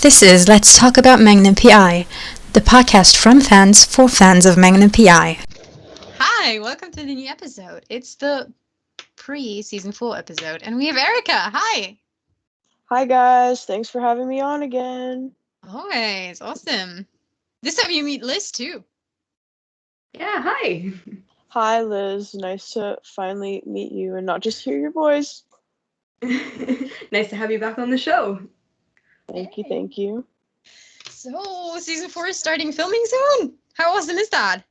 This is Let's Talk About Magnum PI, the podcast from fans for fans of Magnum PI. Hi, welcome to the new episode. It's the pre-season 4 episode, and we have Erica. Hi. Hi guys, thanks for having me on again. Always, awesome. This time you meet Liz too. Yeah, hi. Hi Liz, nice to finally meet you and not just hear your voice. Nice to have you back on the show. Thank you. So, season 4 is starting filming soon. How awesome is that?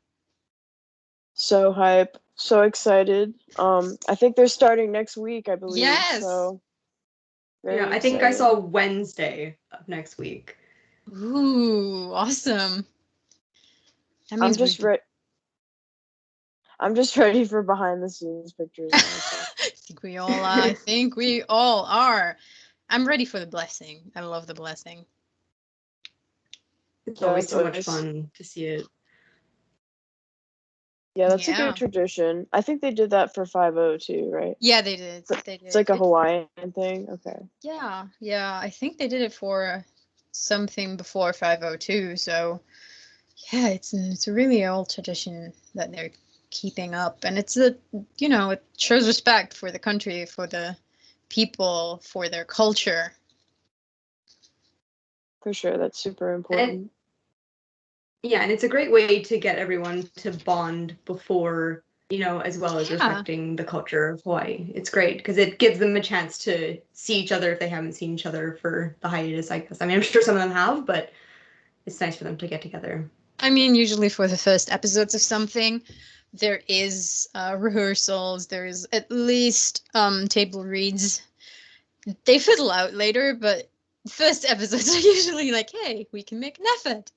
So hype, so excited. I think they're starting next week, I believe. Yes. So Yeah, I think I saw Wednesday of next week. Ooh, awesome. That means I'm just ready for behind the scenes pictures. I think we all are. I think we all are. I'm ready for the blessing. I love the blessing. It's always so much fun to see it. Yeah, that's a good tradition. I think they did that for 5-0 too, right? Yeah, they did. It's like a Hawaiian thing. Okay. Yeah. I think they did it for something before 502. So, yeah, it's a really old tradition that they're keeping up, and it's it shows respect for the country, for the people, for their culture. For sure, that's super important. And it's a great way to get everyone to bond before, as well as respecting the culture of Hawaii. It's great because it gives them a chance to see each other if they haven't seen each other for the hiatus, I guess. I mean, I'm sure some of them have, but it's nice for them to get together. I mean, usually for the first episodes of something, there is rehearsals, there's at least table reads. They fiddle out later, but first episodes are usually like, hey, we can make an effort.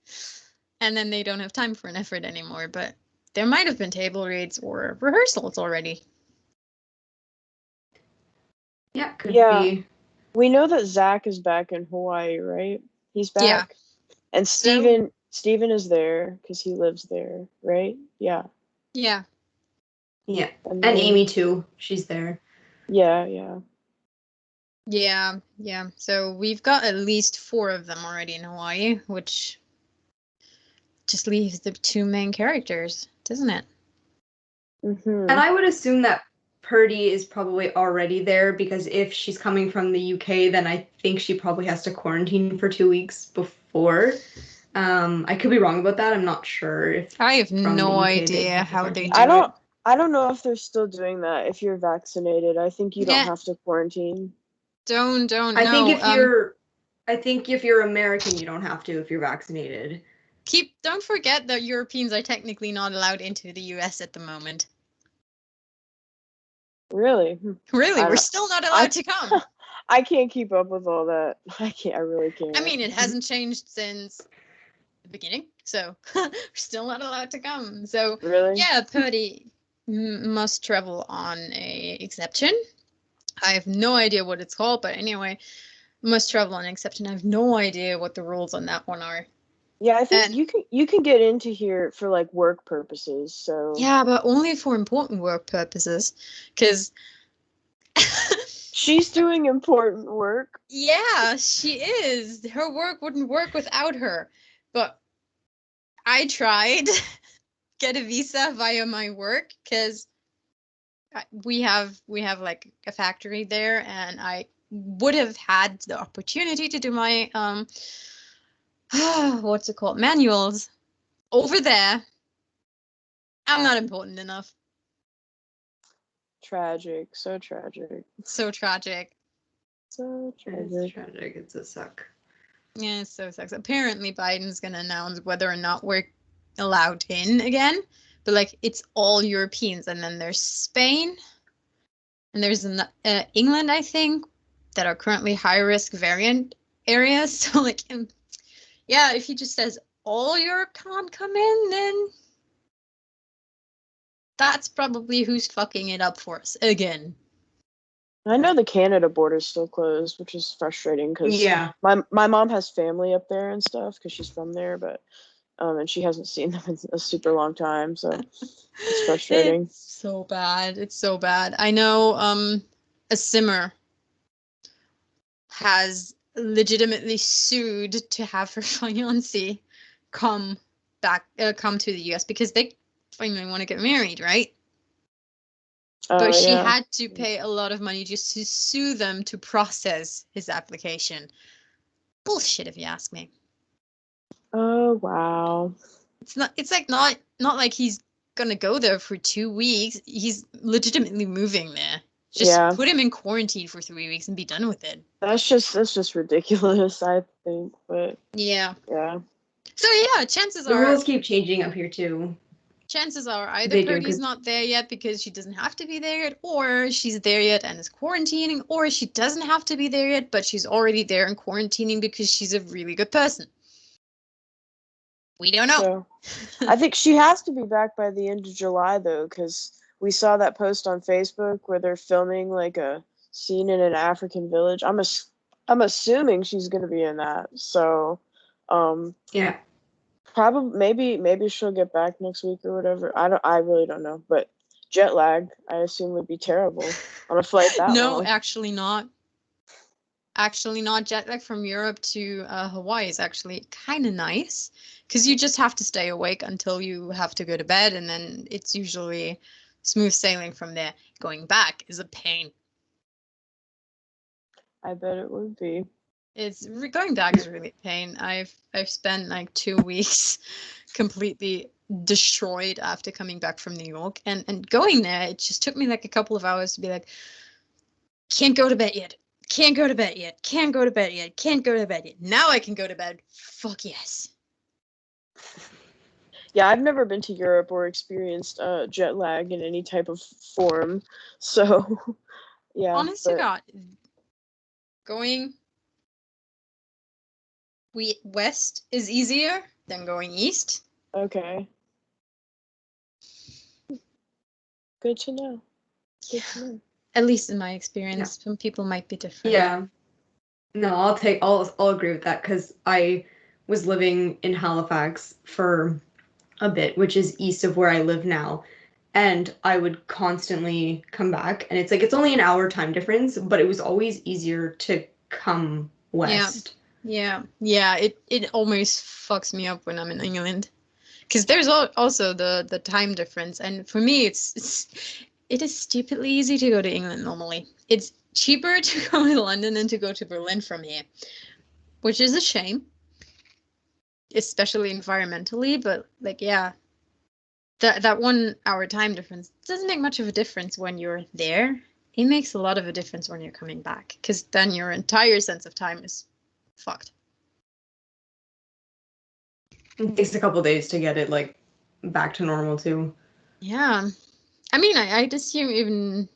And then they don't have time for an effort anymore, but there might have been table reads or rehearsals already. Yeah, could be. We know that Zach is back in Hawaii, right? He's back. Yeah. And Steven is there because he lives there, right? Yeah. Yeah. Yeah. And Amy too. She's there. Yeah. So we've got at least 4 of them already in Hawaii, which just leaves the 2 main characters, doesn't it? Mm-hmm. And I would assume that Purdy is probably already there, because if she's coming from the UK, then I think she probably has to quarantine for 2 weeks before. I could be wrong about that. I'm not sure. I have no idea how they do it. I don't know if they're still doing that if you're vaccinated. I think you don't have to quarantine. Don't. I think if you're American, you don't have to if you're vaccinated. Don't forget that Europeans are technically not allowed into the US at the moment. Really? We're still not allowed to come. I can't keep up with all that. I really can't. I mean, it hasn't changed since the beginning, so we're still not allowed to come. So, really? Yeah, Purdy must travel on a exception. I have no idea what it's called, but anyway, must travel on an exception. I have no idea what the rules on that one are. Yeah, I think you can get into here for like work purposes. So yeah, but only for important work purposes, because she's doing important work. Yeah, she is. Her work wouldn't work without her. But I tried get a visa via my work because we have like a factory there, and I would have had the opportunity to do my what's it called, manuals over there. I'm not important enough. Tragic. So tragic. It's so tragic. It's tragic. It's a suck. Yeah, it so sucks. Apparently Biden's gonna announce whether or not we're allowed in again, but like it's all Europeans, and then there's Spain, and there's England, I think, that are currently high risk variant areas. So like, yeah, if he just says all Europe can't come in, then that's probably who's fucking it up for us again. I know the Canada border is still closed, which is frustrating because my mom has family up there and stuff because she's from there, but and she hasn't seen them in a super long time, so it's frustrating. It's so bad. I know a simmer has legitimately sued to have her fiancé come to the US because they finally want to get married, right? But she had to pay a lot of money just to sue them to process his application. Bullshit, if you ask me. Oh wow. It's not like he's gonna go there for 2 weeks. He's legitimately moving there. Just put him in quarantine for 3 weeks and be done with it. That's just ridiculous, I think. But yeah. So chances are the rules keep changing up here too. Chances are either Cody's not there yet because she doesn't have to be there yet, or she's there yet and is quarantining, or she doesn't have to be there yet, but she's already there and quarantining because she's a really good person. We don't know. So, I think she has to be back by the end of July, though, because we saw that post on Facebook where they're filming like a scene in an African village. I'm assuming she's going to be in that. So, yeah. Probably maybe she'll get back next week or whatever. I really don't know, but jet lag I assume would be terrible on a flight that long. No, actually not. Jet lag from Europe to Hawaii is actually kind of nice because you just have to stay awake until you have to go to bed, and then it's usually smooth sailing from there. Going back is a pain. I bet it would be. Going back is really a pain. I've spent like 2 weeks completely destroyed after coming back from New York, and going there, it just took me like a couple of hours to be like, can't go to bed yet. Can't go to bed yet. Can't go to bed yet. Can't go to bed yet. Now I can go to bed. Fuck yes. Yeah, I've never been to Europe or experienced jet lag in any type of form. So, yeah. Honest to God, going west is easier than going east. Okay. Good to know. Good to know. At least in my experience, some people might be different. Yeah. No, I'll agree with that because I was living in Halifax for a bit, which is east of where I live now. And I would constantly come back, and it's like it's only an hour time difference, but it was always easier to come west. Yeah. It almost fucks me up when I'm in England, because there's also the time difference, and for me it is stupidly easy to go to England normally. It's cheaper to go to London than to go to Berlin from here, which is a shame, especially environmentally, but like that 1 hour time difference doesn't make much of a difference when you're there. It makes a lot of a difference when you're coming back, because then your entire sense of time is fucked. It takes a couple days to get it like back to normal too. Yeah. I mean, I'd assume even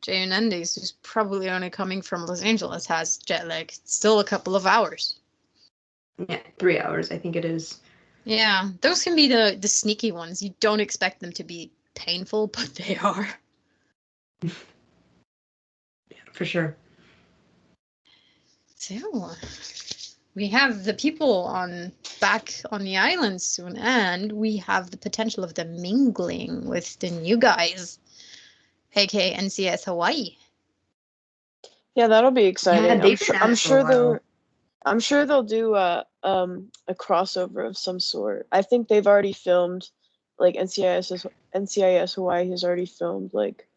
Jay and Andy's, who's probably only coming from Los Angeles, has jet lag. Still a couple of hours. Yeah, 3 hours, I think it is. Yeah, those can be the sneaky ones. You don't expect them to be painful, but they are. Yeah, for sure. So, we have the people back on the island soon, and we have the potential of them mingling with the new guys, aka NCS Hawaii. Yeah, that'll be exciting. Yeah, I'm sure they'll do a crossover of some sort. I think they've already filmed, like NCIS Hawaii has already filmed like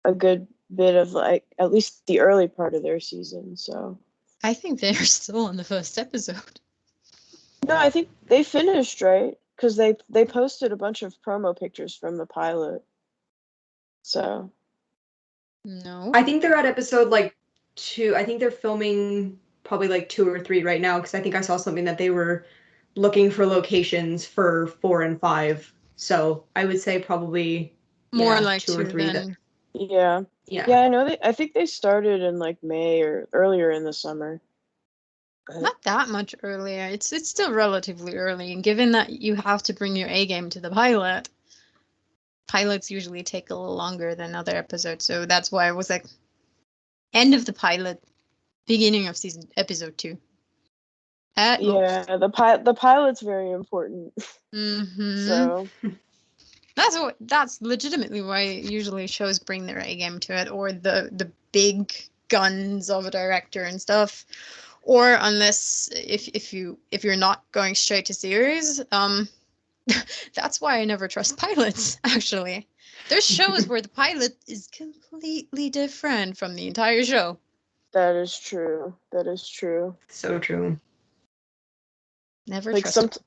a good bit of like at least the early part of their season. So I think they're still in the first episode. No, I think they finished, right? Because they posted a bunch of promo pictures from the pilot. So no, I think they're at episode like 2. I think they're filming probably like 2 or 3 right now, because I think I saw something that they were looking for locations for 4 and 5. So I would say probably more like 2 or 3. Then. Yeah. I know I think they started in like May or earlier in the summer. Not that much earlier. It's still relatively early, and given that you have to bring your A game to the pilot, pilots usually take a little longer than other episodes. So that's why I was like, end of the pilot, beginning of episode 2. The pilot's very important. Mm-hmm. So that's legitimately why usually shows bring their A game to it, or the big guns of a director and stuff, Or unless if you're not going straight to series, that's why I never trust pilots, actually. There's shows where the pilot is completely different from the entire show. That is true. That is true. So true. Never like trust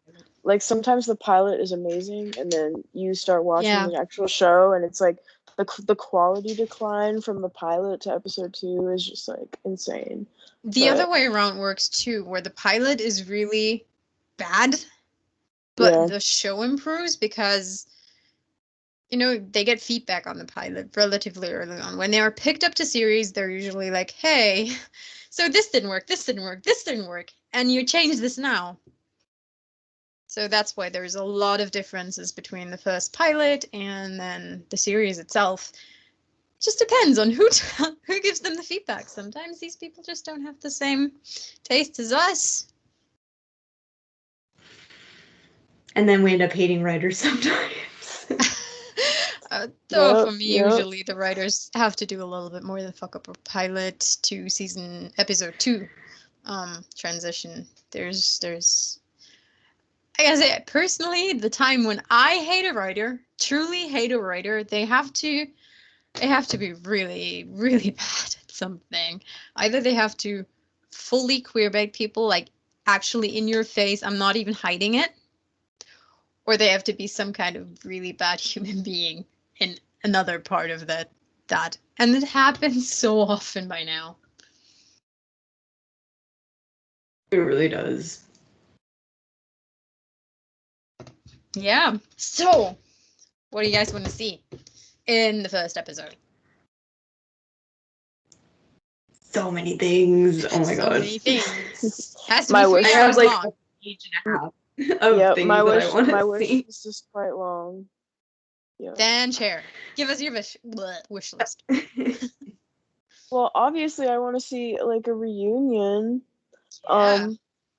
sometimes the pilot is amazing, and then you start watching Yeah. the actual show, and it's like the quality decline from the pilot to episode 2 is just like insane. The other way around works too, where the pilot is really bad, but the show improves because, you know, they get feedback on the pilot relatively early on. When they are picked up to series, they're usually like, hey, so this didn't work, this didn't work, this didn't work, and you change this now. So that's why there's a lot of differences between the first pilot and then the series itself. It just depends on who gives them the feedback. Sometimes these people just don't have the same taste as us. And then we end up hating writers sometimes. For me, usually the writers have to do a little bit more than fuck up a pilot to episode 2 transition. There's I gotta say, personally, the time when I hate a writer, truly hate a writer, they have to be really, really bad at something. Either they have to fully queerbait people, like actually in your face, I'm not even hiding it, or they have to be some kind of really bad human being in another part of that. And it happens so often by now. It really does. Yeah. So, what do you guys want to see in the first episode? So many things. Oh my god. So many things. Has to My be 3 wish- hours like long. a page and a half of things my wish that I want my to wish see. is just quite long. Yeah. Then Chair, give us your wish list. Well, obviously I want to see like a reunion. Yeah.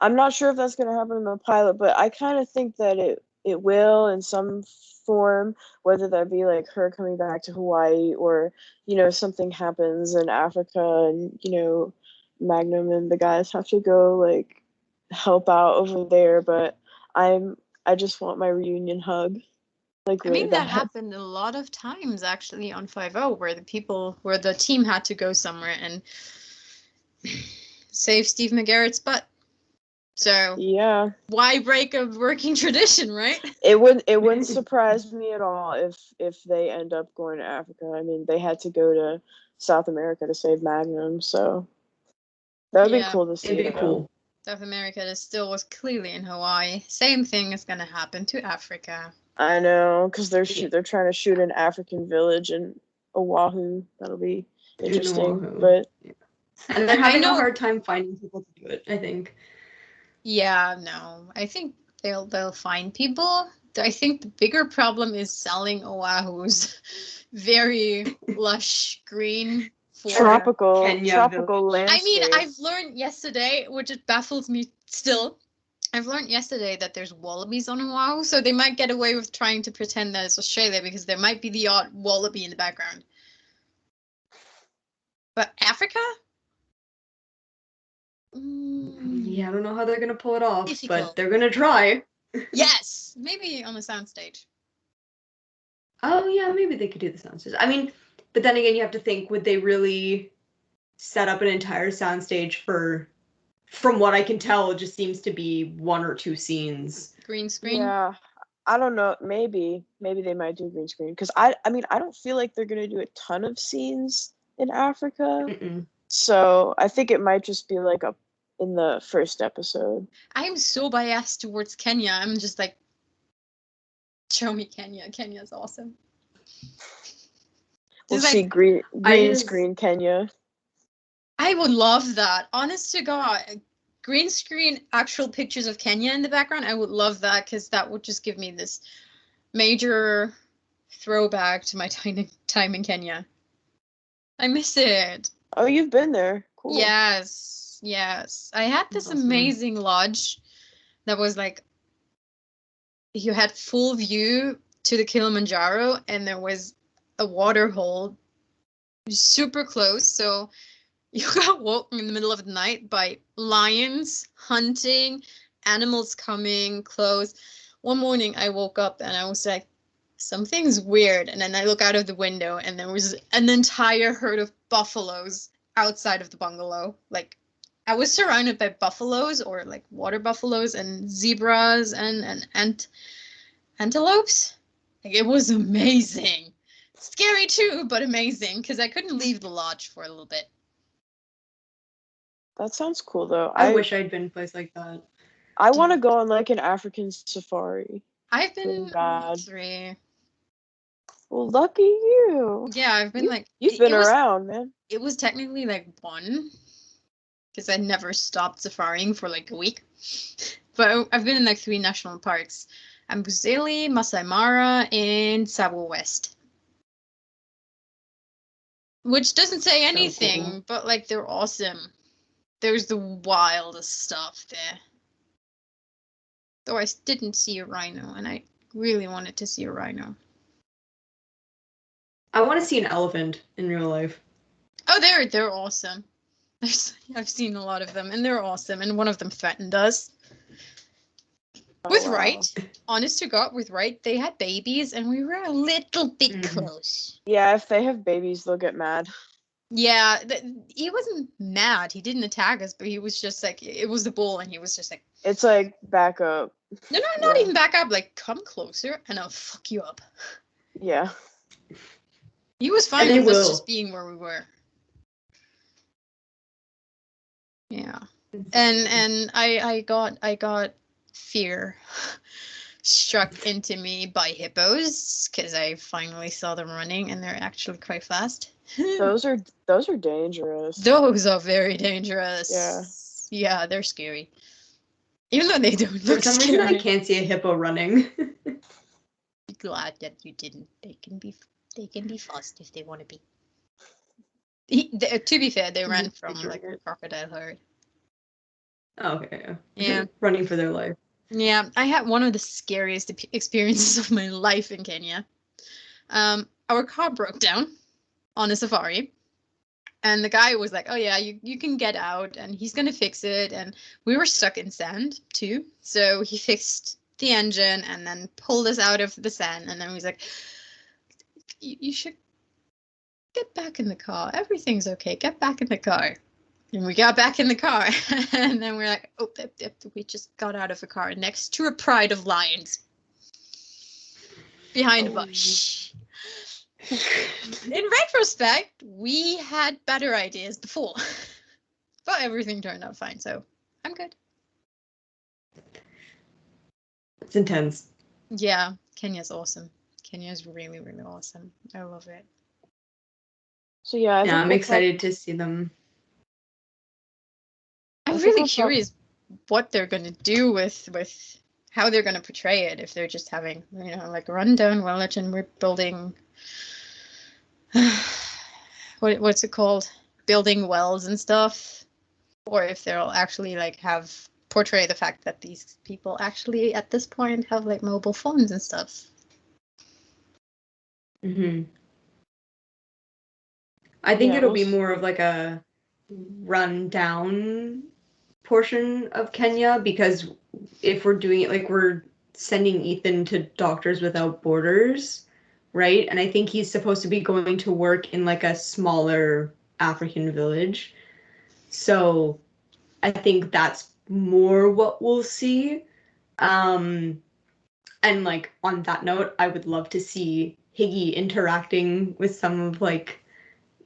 I'm not sure if that's going to happen in the pilot, but I kind of think that it will in some form, whether that be like her coming back to Hawaii, or, you know, something happens in Africa and, you know, Magnum and the guys have to go like help out over there. But I just want my reunion hug. Like, I really mean, that bad. happened a lot of times actually on 5-0, where the team had to go somewhere and save Steve McGarrett's butt. So Yeah, why break a working tradition, right? it wouldn't surprise me at all if they end up going to Africa. I mean, they had to go to South America to save Magnum, so that would be cool to see. It'd be cool. South America still was clearly in Hawaii. Same thing is gonna happen to Africa. I know, because they're trying to shoot an African village in Oahu. That'll be interesting, but and they're having a hard time finding people to do it, I think. Yeah, no, I think they'll find people. I think the bigger problem is selling Oahu's very lush green tropical landscape. landscape. I mean, I've learned yesterday, which it baffles me still. I've learned yesterday that there's wallabies on Oahu, so they might get away with trying to pretend that it's Australia because there might be the odd wallaby in the background. But Africa? Yeah, I don't know how they're gonna pull it off, but they're gonna try. Yes, maybe on the soundstage. Oh yeah, maybe they could do the soundstage. I mean, but then again, you have to think: would they really set up an entire soundstage for? From what I can tell, it just seems to be 1 or 2 scenes. Green screen. Yeah, I don't know. Maybe they might do green screen, because I mean, I don't feel like they're gonna do a ton of scenes in Africa. So I think it might just be like in the first episode. I'm so biased towards Kenya. I'm just like, show me Kenya. Kenya's awesome. We'll see green screen Kenya. I would love that. Honest to God, green screen actual pictures of Kenya in the background. I would love that, because that would just give me this major throwback to my time in Kenya. I miss it. Oh, you've been there. Cool. Yes. I had this amazing lodge that was like, you had full view to the Kilimanjaro, and there was a water hole super close. So You got woken in the middle of the night by lions, hunting, animals coming close. One morning I woke up and I was like, something's weird. And then I look out of the window and there was an entire herd of buffaloes outside of the bungalow. Like, I was surrounded by buffaloes, or like water buffaloes, and zebras and antelopes. Like, it was amazing. Scary too, but amazing, because I couldn't leave the lodge for a little bit. That sounds cool, though. I wish I'd been in a place like that. I want to go on like an African safari. I've been 3. Well, lucky you. Yeah, I've been like... You've been around, man. It was technically like 1, because I never stopped safaring for like a week. But I've been in like 3 national parks. Amboseli, Masai Mara, and Tsavo West. Which doesn't say anything, cool. But like they're awesome. There's the wildest stuff there. Though I didn't see a rhino, and I really wanted to see a rhino. I want to see an elephant in real life. Oh, they're awesome. I've seen a lot of them, and they're awesome. And one of them threatened us. With Right, honest to God, with Right, they had babies, and we were a little bit close. Yeah, if they have babies, they'll get mad. Yeah, he wasn't mad. He didn't attack us, but he was just like, it was the bull, and he was just like... It's like, back up. No, not even back up. Like, come closer, and I'll fuck you up. Yeah. He was fine with us just being where we were. Yeah. And I got fear struck into me by hippos, because I finally saw them running, and they're actually quite fast. Those are dangerous. Those are very dangerous. Yeah. Yeah, they're scary. Even though they don't look scary. For some reason, I can't see a hippo running. Be glad that you didn't. They can be fast if they want to be. To be fair, they ran from like a crocodile herd. Oh, okay. Yeah. Running for their life. Yeah, I had one of the scariest experiences of my life in Kenya. Our car broke down on a safari, and the guy was like, oh yeah, you can get out, and he's gonna fix it. And we were stuck in sand too, so he fixed the engine and then pulled us out of the sand, and then he was like, you should get back in the car, everything's okay, get back in the car. And we got back in the car, and then we're like, oh, we just got out of the car next to a pride of lions behind a bush. In retrospect, we had better ideas before, but everything turned out fine, so I'm good. It's intense. Yeah, Kenya's awesome. Kenya's really, really awesome. I love it. So yeah, I'm excited to see them. I'm really curious what they're going to do with how they're going to portray it, if they're just having, like a rundown village and we're building, what's it called? Building wells and stuff. Or if they'll actually like portray the fact that these people actually at this point have like mobile phones and stuff. Mm-hmm. I think it'll be more of like a rundown portion of Kenya, because if we're doing it, like we're sending Ethan to Doctors Without Borders, right? And I think he's supposed to be going to work in like a smaller African village. So I think that's more what we'll see. And like on that note, I would love to see Higgy interacting with some of like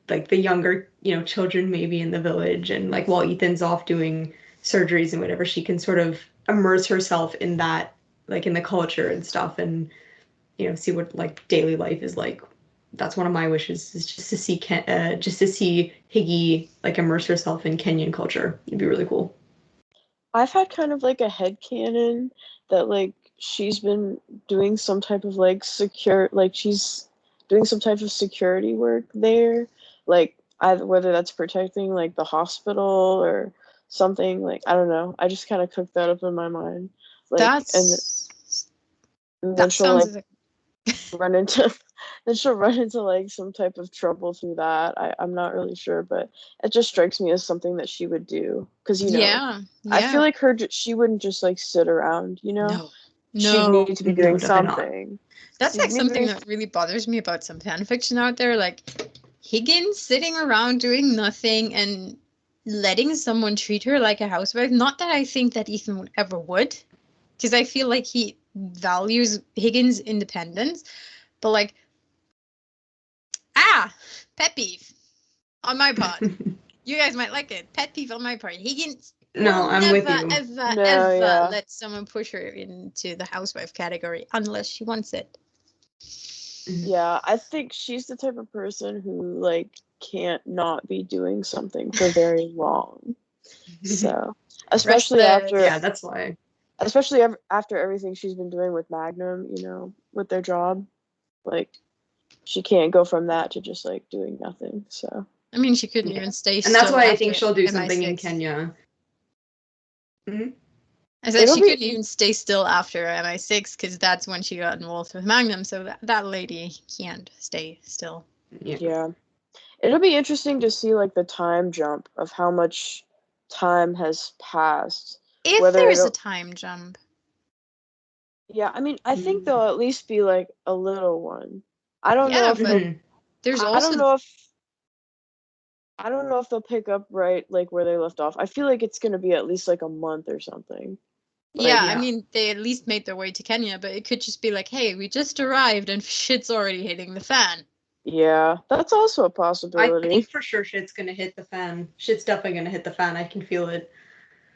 the younger, children maybe in the village, and like while Ethan's off doing surgeries and whatever, she can sort of immerse herself in that, like in the culture and stuff, and see what like daily life is like. That's one of my wishes, is just to see Higgy like immerse herself in Kenyan culture. It'd be really cool. I've had kind of like a headcanon that like she's been doing some type of like she's doing some type of security work there, like whether that's protecting like the hospital or something, like I don't know. I just kind of cooked that up in my mind. Like, and then she'll like run into then she'll run into like some type of trouble through that. I'm not really sure, but it just strikes me as something that she would do because I feel like she wouldn't just like sit around, No. She'd need to be doing something. That's like something that really bothers me about some fan fiction out there, like Higgins sitting around doing nothing and letting someone treat her like a housewife. Not that I think that Ethan ever would, because I feel like he values Higgins' independence, but like, pet peeve on my part. You guys might like it. Pet peeve on my part. Higgins I'm with you. Ever let someone push her into the housewife category unless she wants it. Yeah, I think she's the type of person who like can't not be doing something for very long. So, especially after that's why. Especially after everything she's been doing with Magnum, with their job, like she can't go from that to just like doing nothing. So, I mean, she couldn't even stay. And that's why I think she'll do something in Kenya. Mm-hmm. I said she couldn't even stay still after MI6 because that's when she got involved with Magnum. So that lady can't stay still. Yeah. It'll be interesting to see like the time jump of how much time has passed. If there's a time jump. Yeah, I mean, I think there'll at least be like a little one. I don't know if there's also I don't know if they'll pick up right like where they left off. I feel like it's gonna be at least like a month or something. Yeah, I mean, they at least made their way to Kenya, but it could just be like, hey, we just arrived and shit's already hitting the fan. Yeah, that's also a possibility. I think for sure shit's gonna hit the fan. Shit's definitely gonna hit the fan. I can feel it.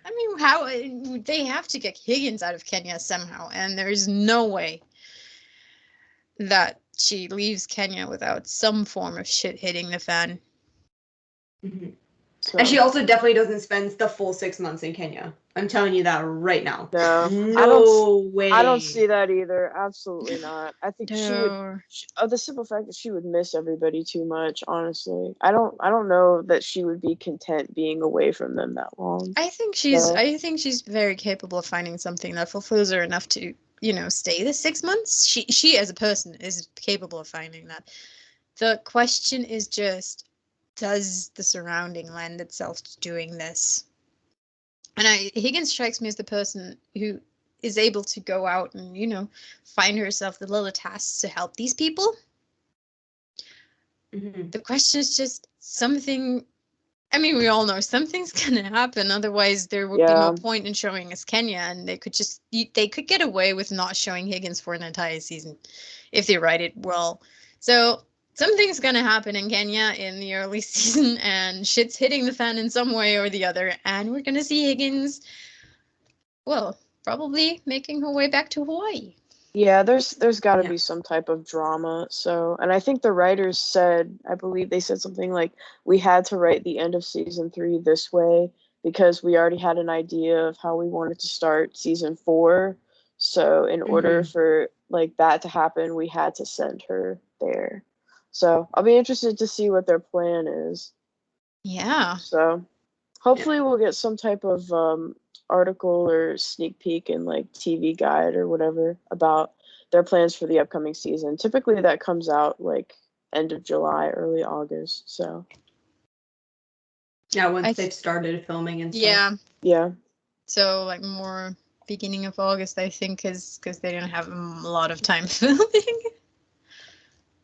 I mean, how they have to get Higgins out of Kenya somehow, and there's no way that she leaves Kenya without some form of shit hitting the fan. Mm-hmm. So. And she also definitely doesn't spend the full 6 months in Kenya. I'm telling you that right now. No way. I don't see that either. Absolutely not. I think she would. The simple fact that she would miss everybody too much. Honestly, I don't know that she would be content being away from them that long. I think she's very capable of finding something that fulfills her enough to stay the 6 months. She as a person is capable of finding that. The question is just, does the surrounding lend itself to doing this? And Higgins strikes me as the person who is able to go out and, find herself the little tasks to help these people. Mm-hmm. The question is just something. I mean, we all know something's gonna happen. Otherwise, there would be no point in showing us Kenya, and they could get away with not showing Higgins for an entire season if they write it well. So something's gonna happen in Kenya in the early season, and shit's hitting the fan in some way or the other, and we're gonna see Higgins, well, probably making her way back to Hawaii. Yeah, there's got to be some type of drama. So, and I think the writers said, I believe they said something like, we had to write the end of season 3 this way because we already had an idea of how we wanted to start season 4. So, in order for like that to happen, we had to send her there. So, I'll be interested to see what their plan is. Yeah. So, hopefully we'll get some type of article or sneak peek in like TV Guide or whatever about their plans for the upcoming season. Typically that comes out like end of July, early August. So yeah, once they've started filming and stuff. Yeah. So like more beginning of August, I think, because they don't have a lot of time filming.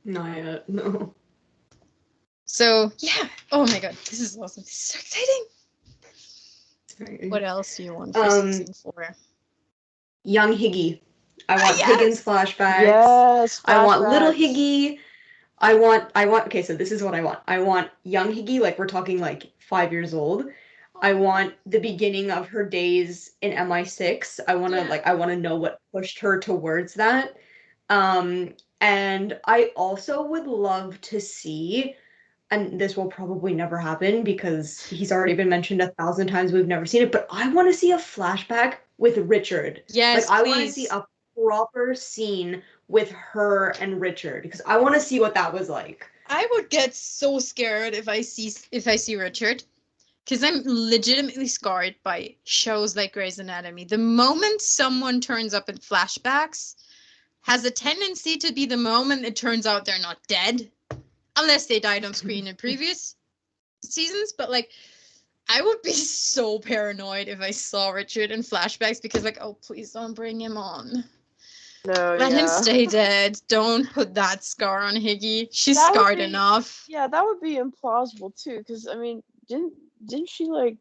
Not yet, no. So yeah. Oh my god, this is awesome. This is so exciting. What else do you want for season 4? Young Higgy. I want Higgins flashbacks. Yes. I want little Higgy. I want okay, so this is what I want. I want young Higgy, like we're talking like 5 years old. I want the beginning of her days in MI6. I want to know what pushed her towards that. And I also would love to see, and this will probably never happen because he's already been mentioned 1,000 times. We've never seen it, but I want to see a flashback with Richard. Yes, I want to see a proper scene with her and Richard because I want to see what that was like. I would get so scared if I see Richard, because I'm legitimately scarred by shows like Grey's Anatomy. The moment someone turns up in flashbacks, has a tendency to be the moment it turns out they're not dead, unless they died on screen in previous seasons. But like, I would be so paranoid if I saw Richard in flashbacks, because like, oh, please don't bring him on. No, Let him stay dead. Don't put that scar on Higgy. She's scarred enough. Yeah, that would be implausible too, because I mean, didn't she like,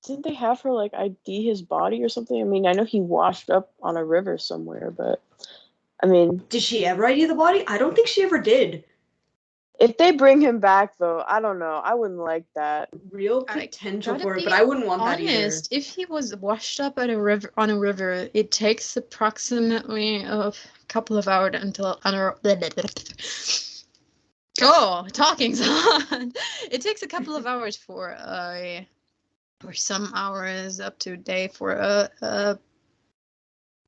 didn't they have her like ID his body or something? I mean, I know he washed up on a river somewhere, but I mean, did she ever ID the body? I don't think she ever did. If they bring him back, though, I don't know. I wouldn't like that. Real potential for it, but I wouldn't want that either. If he was washed up at a river, on a river, it takes approximately a couple of hours until talking's on. It takes a couple of hours for or some hours up to a day for a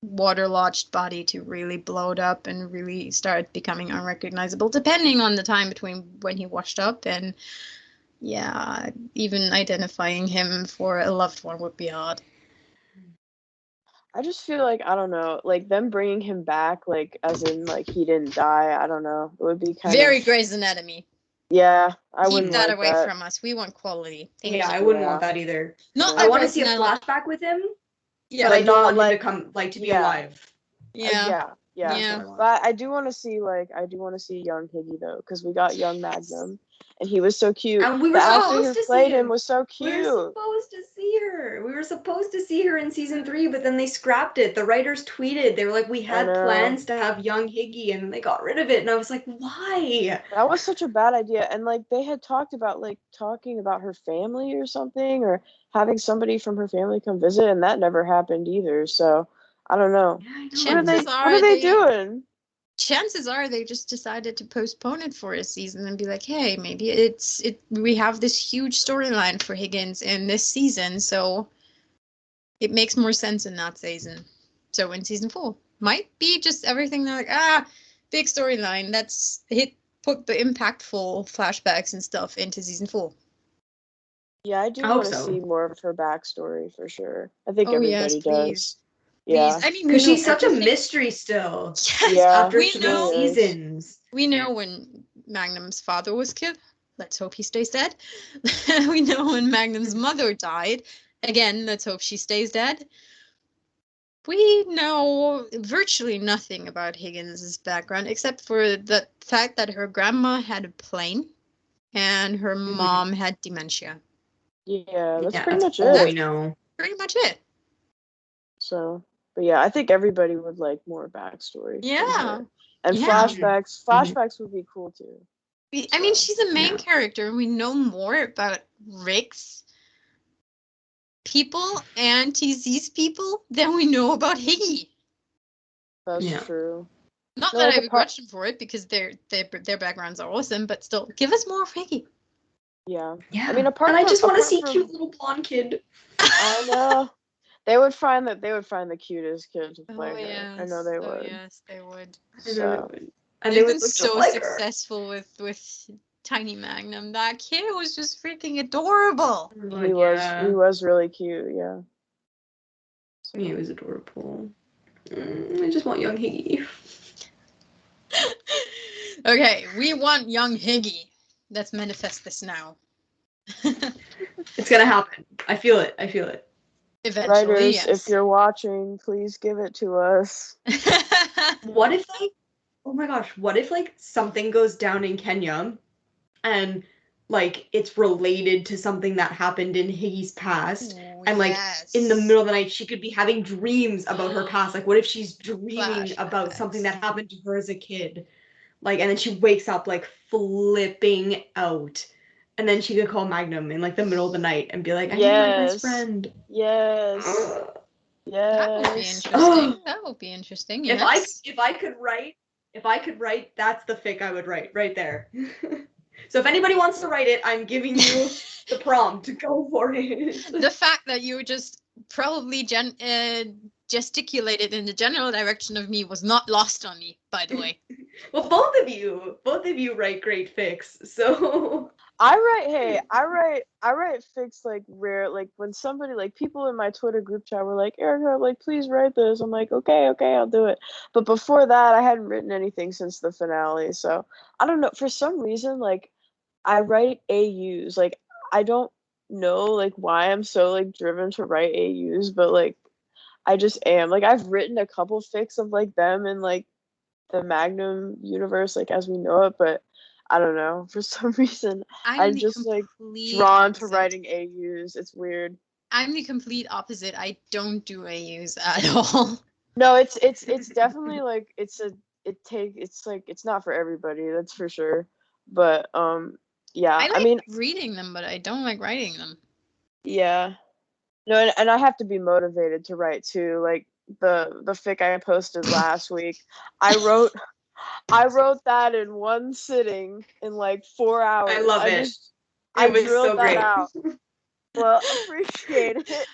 waterlogged body to really blow up and really start becoming unrecognizable, depending on the time between when he washed up and even identifying him for a loved one would be hard. I just feel like, I don't know, like them bringing him back, like as in like he didn't die, I don't know, it would be kind very Grey's Anatomy. Yeah, I keep wouldn't that like away that. from us. We want quality. I wouldn't want that either. Not I want to see a flashback with him. Yeah, but I don't want him to come to be alive. Yeah. But I do want to see young Higgy though, because we got young Magnum, and he was so cute. And we were supposed to see him. Was so cute. We were supposed to see her. We were supposed to see her in season 3, but then they scrapped it. The writers tweeted. They were like, "We had plans to have young Higgy, and they got rid of it." And I was like, "Why?" That was such a bad idea. And like they had talked about talking about her family or something, or having somebody from her family come visit, and that never happened either. So I don't know. Yeah, what are they doing? Chances are they just decided to postpone it for a season and be like, hey, maybe we have this huge storyline for Higgins in this season, so it makes more sense in that season. So in season 4, might be just everything they're like, big storyline. Let's put the impactful flashbacks and stuff into season 4. Yeah, I do want to see more of her backstory for sure. I think everybody does. Yeah, I mean, because she's such a mystery still. Yes, after 2 seasons. We know when Magnum's father was killed. Let's hope he stays dead. We know when Magnum's mother died. Again, let's hope she stays dead. We know virtually nothing about Higgins' background, except for the fact that her grandma had a plane and her mom had dementia. Yeah, that's pretty much all it. we know. Pretty much it. So, but yeah, I think everybody would like more backstory. Yeah. And flashbacks. Flashbacks would be cool too. I mean, she's a main character, and we know more about Rick's people and TZ's people than we know about Higgy. That's true. Not that I begrudge them for it, because their backgrounds are awesome, but still, give us more of Higgy. Yeah. I mean, I just want to see cute little blonde kid. I know. They would find the cutest kid to play her. I know they would. Yes, they would. So. And they were so successful with Tiny Magnum. That kid was just freaking adorable. He was really cute. Yeah. He was adorable. I just want young Higgy. Okay, we want young Higgy. Let's manifest this now. It's gonna happen. I feel it. Eventually, writers, yes. if you're watching, please give it to us. What if oh my gosh, what if something goes down in Kenya and it's related to something that happened in Higgy's past, and in the middle of the night she could be having dreams about her past. What if she's dreaming about something that happened to her as a kid, and then she wakes up flipping out, and then she could call Magnum in the middle of the night and be like, I need my best friend. Yes. That would be interesting. That would be interesting. Yes. If I could write, that's the fic I would write right there. So if anybody wants to write it, I'm giving you the prompt to go for it. The fact that you just probably gesticulated in the general direction of me was not lost on me, by the way. Well, both of you write great fics, so I write fics like rare, like when somebody, like people in my Twitter group chat were like, Erica, like please write this. I'm like, okay, I'll do it. But before that, I hadn't written anything since the finale. So I don't know. For some reason, like I write AUs. Like I don't know like why I'm so like driven to write AUs, but like I just am. Like I've written a couple fics of like them in like the Magnum universe, like as we know it, but I don't know. For some reason, I'm I'm the just like complete drawn to opposite. writing AUs. It's weird. I'm the complete opposite. I don't do AUs at all. No, it's definitely like it's like it's not for everybody, that's for sure. But yeah, I I like mean, reading them, but I don't like writing them. yeah. No, and I have to be motivated to write too. Like the fic I posted last week, I wrote that in one sitting in like 4 hours. I love it. I was drilled so that great. out. Well, appreciate it.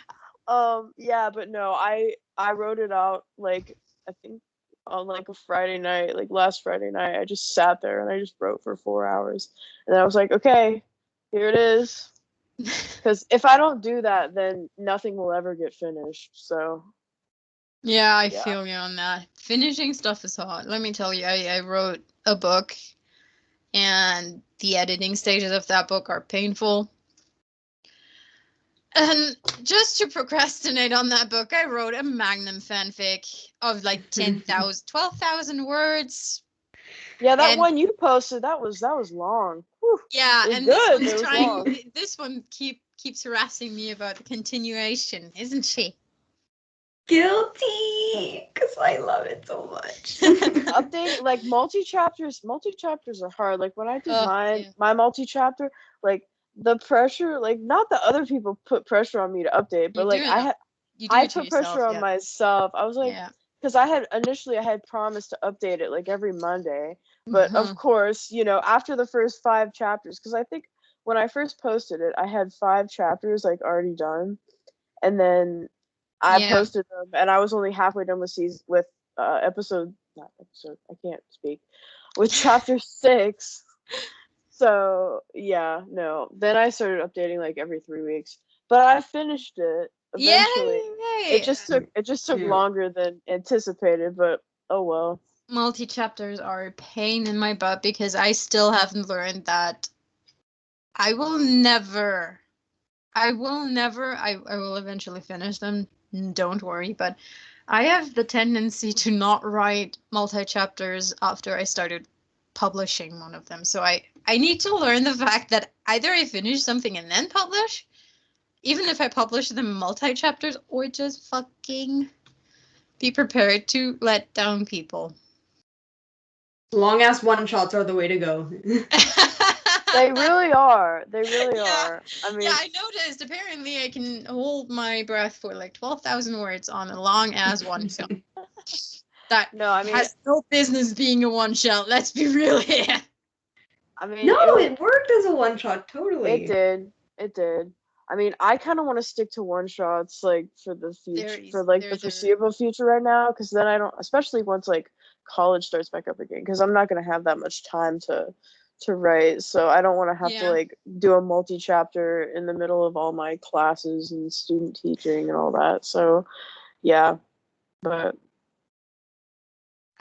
Yeah, but no, I wrote it out like I think on like a Friday night, like last Friday night. I just sat there and I just wrote for 4 hours, and I was like, okay, here it is. Because if I don't do that, then nothing will ever get finished. So Yeah, I feel you on that. Finishing stuff is hard. Let me tell you, I wrote a book, and the editing stages of that book are painful. And just to procrastinate on that book, I wrote a Magnum fanfic of like 10,000, 12,000 words. Yeah, that one you posted, that was long. Whew. Yeah, and good, this one's trying. This one keeps harassing me about the continuation, isn't she? Guilty, because I love it so much. Updating like multi-chapters are hard. Like when I did my multi-chapter, like the pressure, like not that other people put pressure on me to update, but like I put pressure on myself. I was like, because I had promised to update it like every Monday, but of course, you know, after the first 5 chapters, because I think when I first posted it, I had 5 chapters like already done, and then I posted them, and I was only halfway done with I can't speak, with chapter 6. So yeah, no. Then I started updating like every 3 weeks, but I finished it eventually. Yay! It just took longer than anticipated, but oh well. Multi-chapters are a pain in my butt because I still haven't learned that I will eventually finish them. Don't worry, but I have the tendency to not write multi-chapters after I started publishing one of them. So I need to learn the fact that either I finish something and then publish, even if I publish them multi-chapters, or just fucking be prepared to let down people. Long ass one-shots are the way to go. They really are. They really are. I mean, I noticed. Apparently, I can hold my breath for like 12,000 words on a long ass one shot. That has no business being a one shot. Let's be real here. I mean, no, it worked as a one shot. Totally. It did. I mean, I kind of want to stick to one shots like for the future, for like the foreseeable future right now, because then I don't, especially once like college starts back up again, because I'm not gonna have that much time to write. So I don't want to have to like do a multi-chapter in the middle of all my classes and student teaching and all that. So yeah, but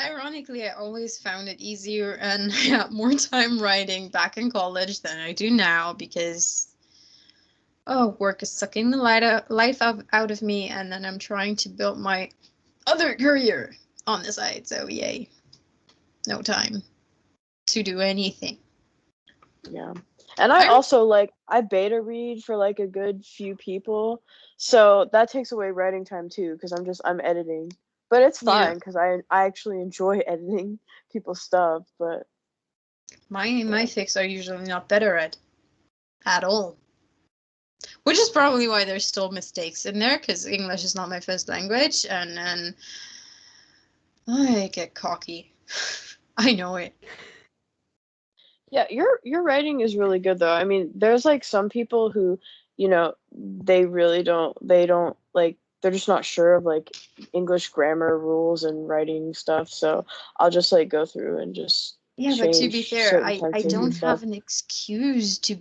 ironically, I always found it easier and I had more time writing back in college than I do now because work is sucking the life out of me, and then I'm trying to build my other career on the side. So yay, no time to do anything. Yeah. And I also I beta read for like a good few people, so that takes away writing time too, because I'm editing, but it's fine because I actually enjoy editing people's stuff. But my fics are usually not better at all, which is probably why there's still mistakes in there, because English is not my first language, and then I get cocky. I know it. Yeah, your writing is really good though. I mean, there's like some people who, you know, they don't like they're just not sure of like English grammar rules and writing stuff. So I'll just like go through and just but to be fair, I don't have an excuse to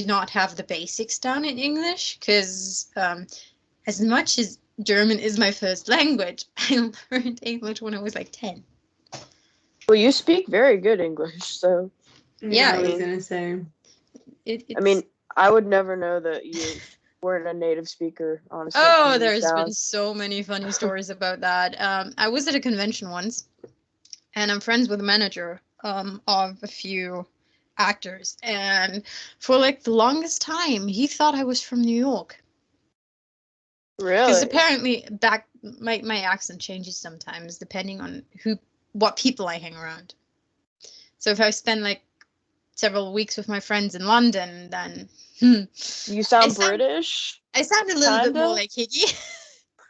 not have the basics down in English, because as much as German is my first language, I learned English when I was like 10. Well, you speak very good English, so yeah, I was gonna say. I mean, I would never know that you weren't a native speaker, honestly. Oh, there's been so many funny stories about that. I was at a convention once, and I'm friends with the manager of a few actors, and for like the longest time, he thought I was from New York. Really? Because apparently my accent changes sometimes depending on what people I hang around. So if I spend like several weeks with my friends in London, then you sound British. I sound a little bit more like Higgy.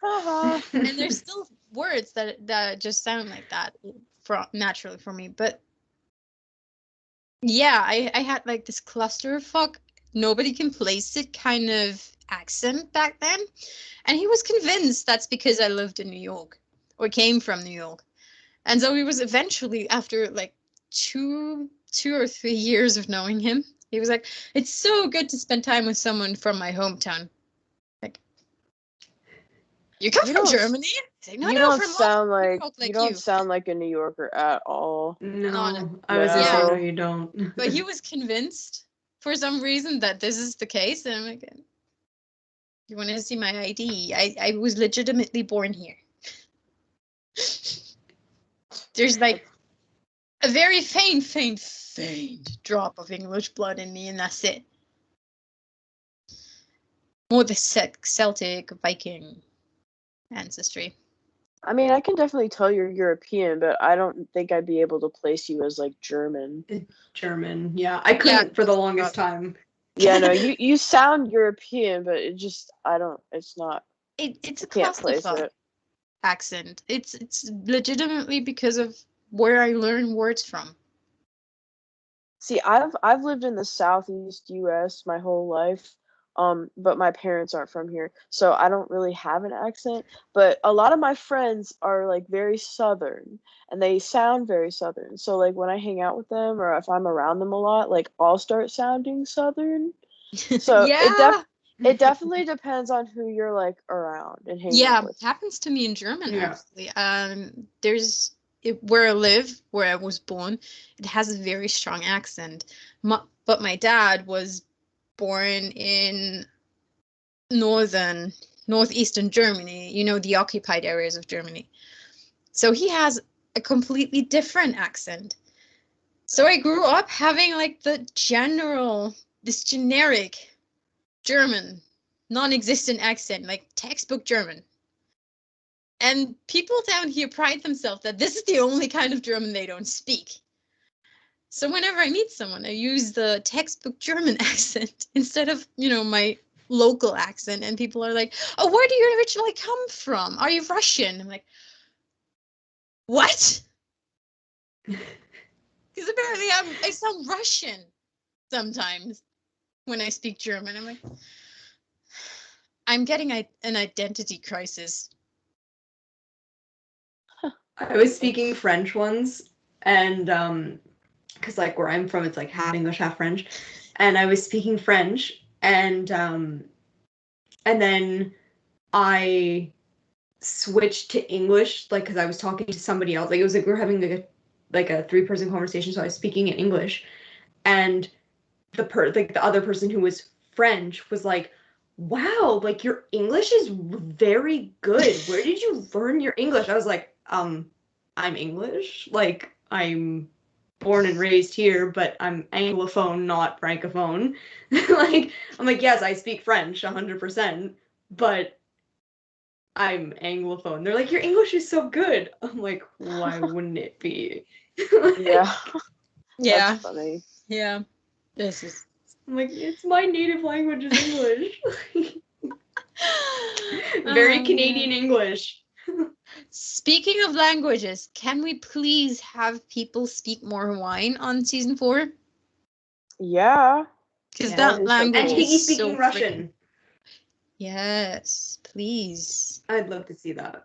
Uh-huh. And there's still words that just sound like that naturally for me. But yeah, I had like this clusterfuck, nobody can place it kind of accent back then. And he was convinced that's because I lived in New York or came from New York. And so he was eventually, after like two or 3 years of knowing him, he was like, it's so good to spend time with someone from my hometown. Like, you come from Germany? Like, no, you don't sound like you don't sound like a New Yorker at all. No, I was just saying, no, you don't. But he was convinced for some reason that this is the case, and I'm like, you want to see my ID? I was legitimately born here. There's like a very faint drop of English blood in me, and that's it. More the Celtic Viking ancestry. I mean, I can definitely tell you're European, but I don't think I'd be able to place you as like German. German, yeah. I couldn't for the longest time. Yeah, no, you sound European, but it's not. It's a clusterfuck accent. It's legitimately because of where I learn words from. See, I've lived in the Southeast US my whole life. But my parents aren't from here, so I don't really have an accent. But a lot of my friends are like very Southern, and they sound very Southern. So like when I hang out with them, or if I'm around them a lot, like I'll start sounding Southern. So it definitely depends on who you're like around and hanging out with. Yeah, happens to me in German actually. There's where I live, where I was born, it has a very strong accent. But my dad was born in northeastern Germany, the occupied areas of Germany. So he has a completely different accent. So I grew up having like this generic German, non-existent accent, like textbook German. And people down here pride themselves that this is the only kind of German they don't speak. So whenever I meet someone, I use the textbook German accent instead of, my local accent. And people are like, oh, where do you originally come from? Are you Russian? I'm like, what? Because apparently I sound Russian sometimes when I speak German. I'm like, I'm getting an identity crisis. I was speaking French once, and because like where I'm from, it's like half English, half French, and I was speaking French, and then I switched to English, like because I was talking to somebody else. Like it was like we were having like a 3-person conversation, so I was speaking in English, and the other person who was French was like, wow, like your English is very good. Where did you learn your English? I was like, I'm English. Like I'm born and raised here, but I'm Anglophone, not Francophone. Like I'm like, yes, I speak French 100%, but I'm Anglophone. They're like, your English is so good. I'm like, why wouldn't it be? Yeah. Yeah. That's funny. Yeah. This is. I'm like, it's my native language is English. Very Canadian English. Speaking of languages, can we please have people speak more Hawaiian on season 4? Yeah. Because that language and Higgy is speaking so Russian. Yes, please. I'd love to see that.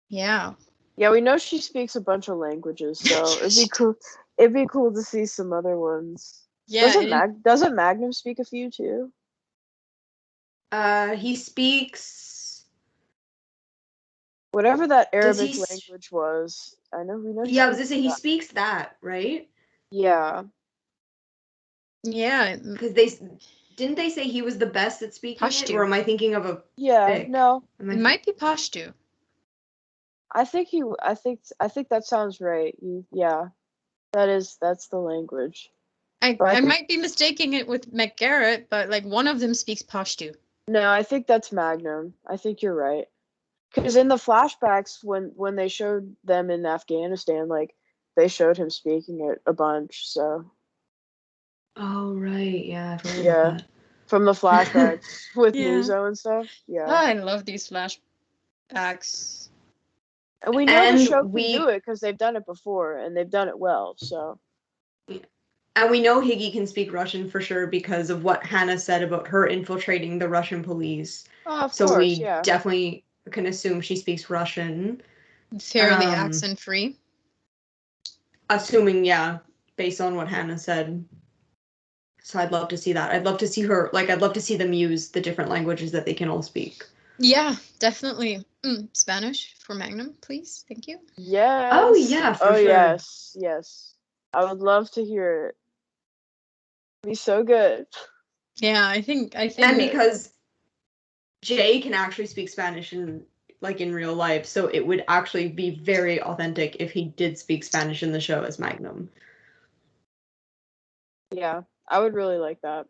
Yeah. Yeah, we know she speaks a bunch of languages, so it'd be cool. It'd be cool to see some other ones. Yeah. Doesn't Magnum speak a few too? He speaks. Whatever that Does Arabic he? language was, I know we know. Yeah, I was gonna say he that. speaks that, right? Yeah. Because didn't they say he was the best at speaking it, Pashto. or am I thinking of a? Yeah. Fic? No. It might be Pashto. I think that sounds right. Yeah. That's the language. I might be mistaking it with McGarrett, but like one of them speaks Pashto. No, I think that's Magnum. I think you're right. Because in the flashbacks, when they showed them in Afghanistan, like they showed him speaking it a bunch. So Oh right, yeah, I forgot yeah, about that. from the flashbacks with Yeah. Muzo and stuff. Yeah, Oh, I love these flashbacks. and we know And the show can do it because they've done it before and they've done it well. So. And we know Higgy can speak Russian for sure because of what Hannah said about her infiltrating the Russian police. Oh, of so course, we yeah. definitely can assume she speaks Russian. Fairly accent free. Assuming, yeah, based on what Hannah said. So I'd love to see that. I'd love to see her, like, I'd love to see them use the different languages that they can all speak. Yeah, definitely. Spanish for Magnum, please. Thank you. Yes. Oh, yeah, for sure. Yes. I would love to hear it. It'd be so good. Yeah, I think. And because Jay can actually speak Spanish in real life, so it would actually be very authentic if he did speak Spanish in the show as Magnum. Yeah, I would really like that.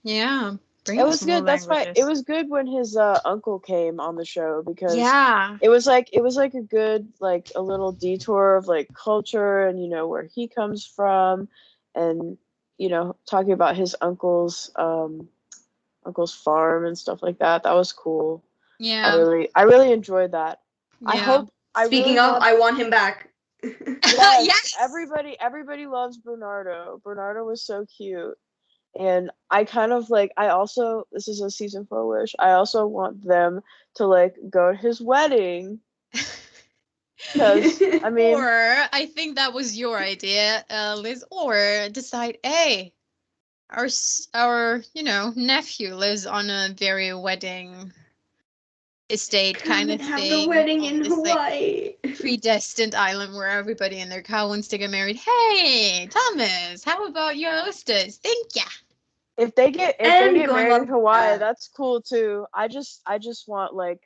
Yeah. It was good. That's why it was good when his uncle came on the show because it was like a good a little detour of like culture and where he comes from and talking about his uncle's farm and stuff like that. That was cool. Yeah. I really enjoyed that. Yeah. I hope. Speaking of, I want him back. Yes. Everybody loves Bernardo. Bernardo was so cute. And I kind of this is a season 4 wish. I also want them to go to his wedding. Because I mean, or I think that was your idea, Liz. Or decide, hey, our nephew lives on a very wedding estate kind of have thing. The wedding in Hawaii. Predestined island where everybody and their cow wants to get married. Hey, Thomas, how about your hostess? Thank ya. If they get married in Hawaii, that's cool too. I just want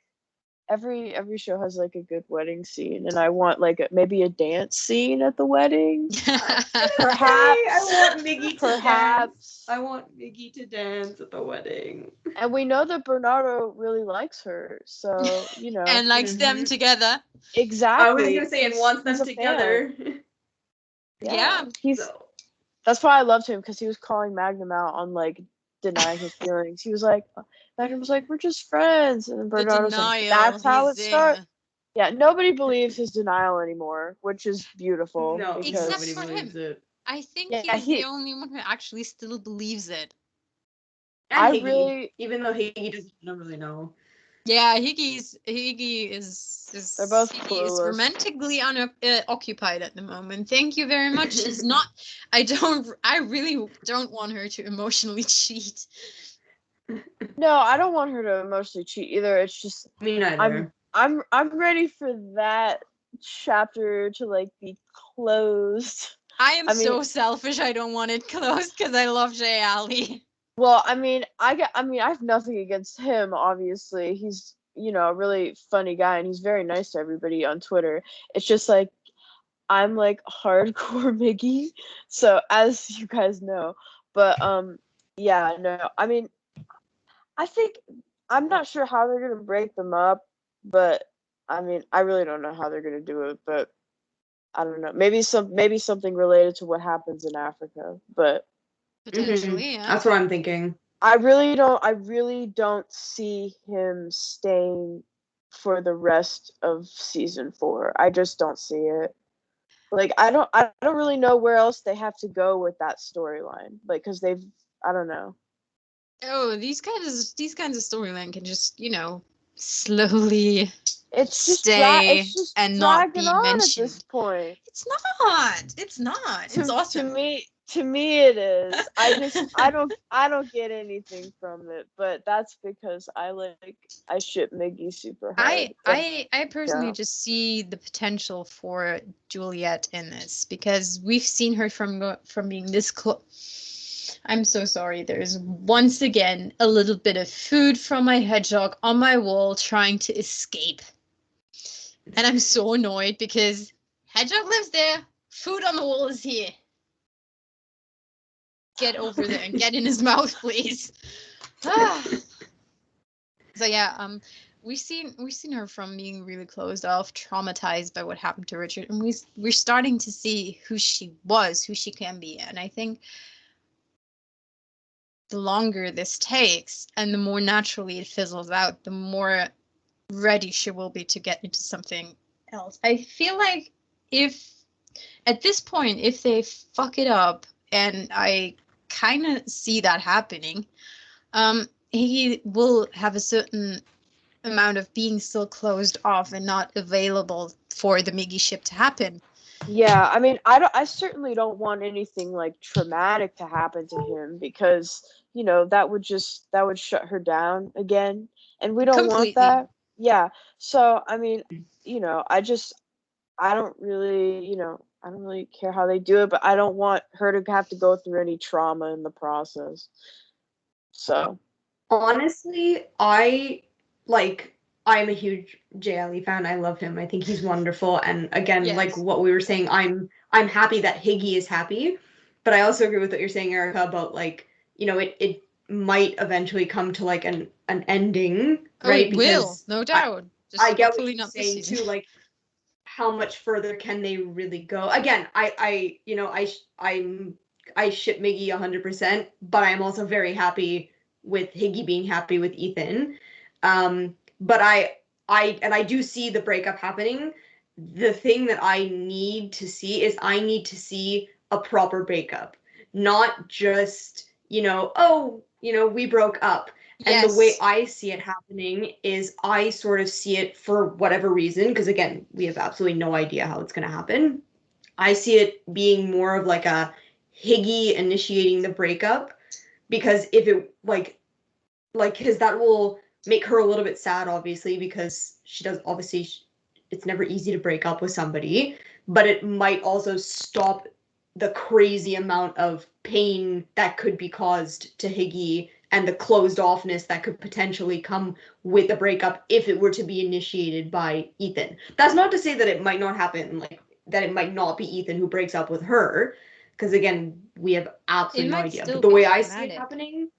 every show has a good wedding scene, and I want maybe a dance scene at the wedding. Perhaps I want Miggy to dance. I want Miggy to dance at the wedding. And we know that Bernardo really likes her, so and likes them together. Exactly. I was gonna say and wants them together. Yeah. That's why I loved him because he was calling Magnum out on denying his feelings. He was like, Magnum was like, we're just friends, and then Bernardo was like, that's how it starts. Yeah, nobody believes his denial anymore, which is beautiful. No, except nobody for believes him. It. I think he's the only one who actually still believes it. And Higgy, even though Higgy doesn't really know. Yeah, Higgy is they're both clueless. Is romantically occupied at the moment. Thank you very much. She's not. I really don't want her to emotionally cheat. No, I don't want her to emotionally cheat either. It's just me neither. I'm ready for that chapter to be closed. I am so selfish. I don't want it closed because I love Jay Ali. Well, I have nothing against him. Obviously, he's a really funny guy and he's very nice to everybody on Twitter. It's just I'm hardcore Miggy, so as you guys know. But yeah, no, I think I'm not sure how they're gonna break them up, but I really don't know how they're gonna do it. But I don't know. Maybe something related to what happens in Africa, but potentially, yeah. That's what I'm thinking. I really don't see him staying for the rest of season 4. I just don't see it. I don't really know where else they have to go with that storyline. Because I don't know. Oh, these kinds of storyline can just, slowly It's stay just and not dragging be on at this mentioned. point. It's not. It's not. It's awesome. To me it is. I don't get anything from it, but that's because I ship Miggy super hard. I personally just see the potential for Juliet in this because we've seen her from being this close. I'm so sorry. There's once again a little bit of food from my hedgehog on my wall trying to escape. And I'm so annoyed because hedgehog lives there. Food on the wall is here. Get over there and get in his mouth, please. So yeah, we've seen her from being really closed off, traumatized by what happened to Richard, and we're starting to see who she was, who she can be. And I think the longer this takes and the more naturally it fizzles out, the more ready she will be to get into something else. I feel like if at this point, if they fuck it up, and I kind of see that happening, he will have a certain amount of being still closed off and not available for the Miggy ship to happen. Yeah, I mean, I certainly don't want anything like traumatic to happen to him because, that would shut her down again, and we don't want that. Yeah. So, I mean, I don't really, I don't really care how they do it, but I don't want her to have to go through any trauma in the process. So, honestly, I'm a huge JLE fan. I love him. I think he's wonderful. And again, Yes. like what we were saying, I'm happy that Higgy is happy. But I also agree with what you're saying, Erica, about like, it might eventually come to like an ending, right? It will, no doubt. I get what you're saying too, like how much further can they really go? Again, I ship Miggy 100%, but I'm also very happy with Higgy being happy with Ethan. But I do see the breakup happening. The thing that I need to see is I need to see a proper breakup, not just, we broke up. And the way I see it happening is I sort of see it for whatever reason, because again, we have absolutely no idea how it's going to happen. I see it being more of like a Higgy initiating the breakup, because if it because that will make her a little bit sad, obviously, because she does obviously it's never easy to break up with somebody, but it might also stop the crazy amount of pain that could be caused to Higgy and the closed offness that could potentially come with the breakup if it were to be initiated by Ethan. That's not to say that it might not happen, like that it might not be Ethan who breaks up with her, because again, we have absolutely no idea. But the way I see it happening,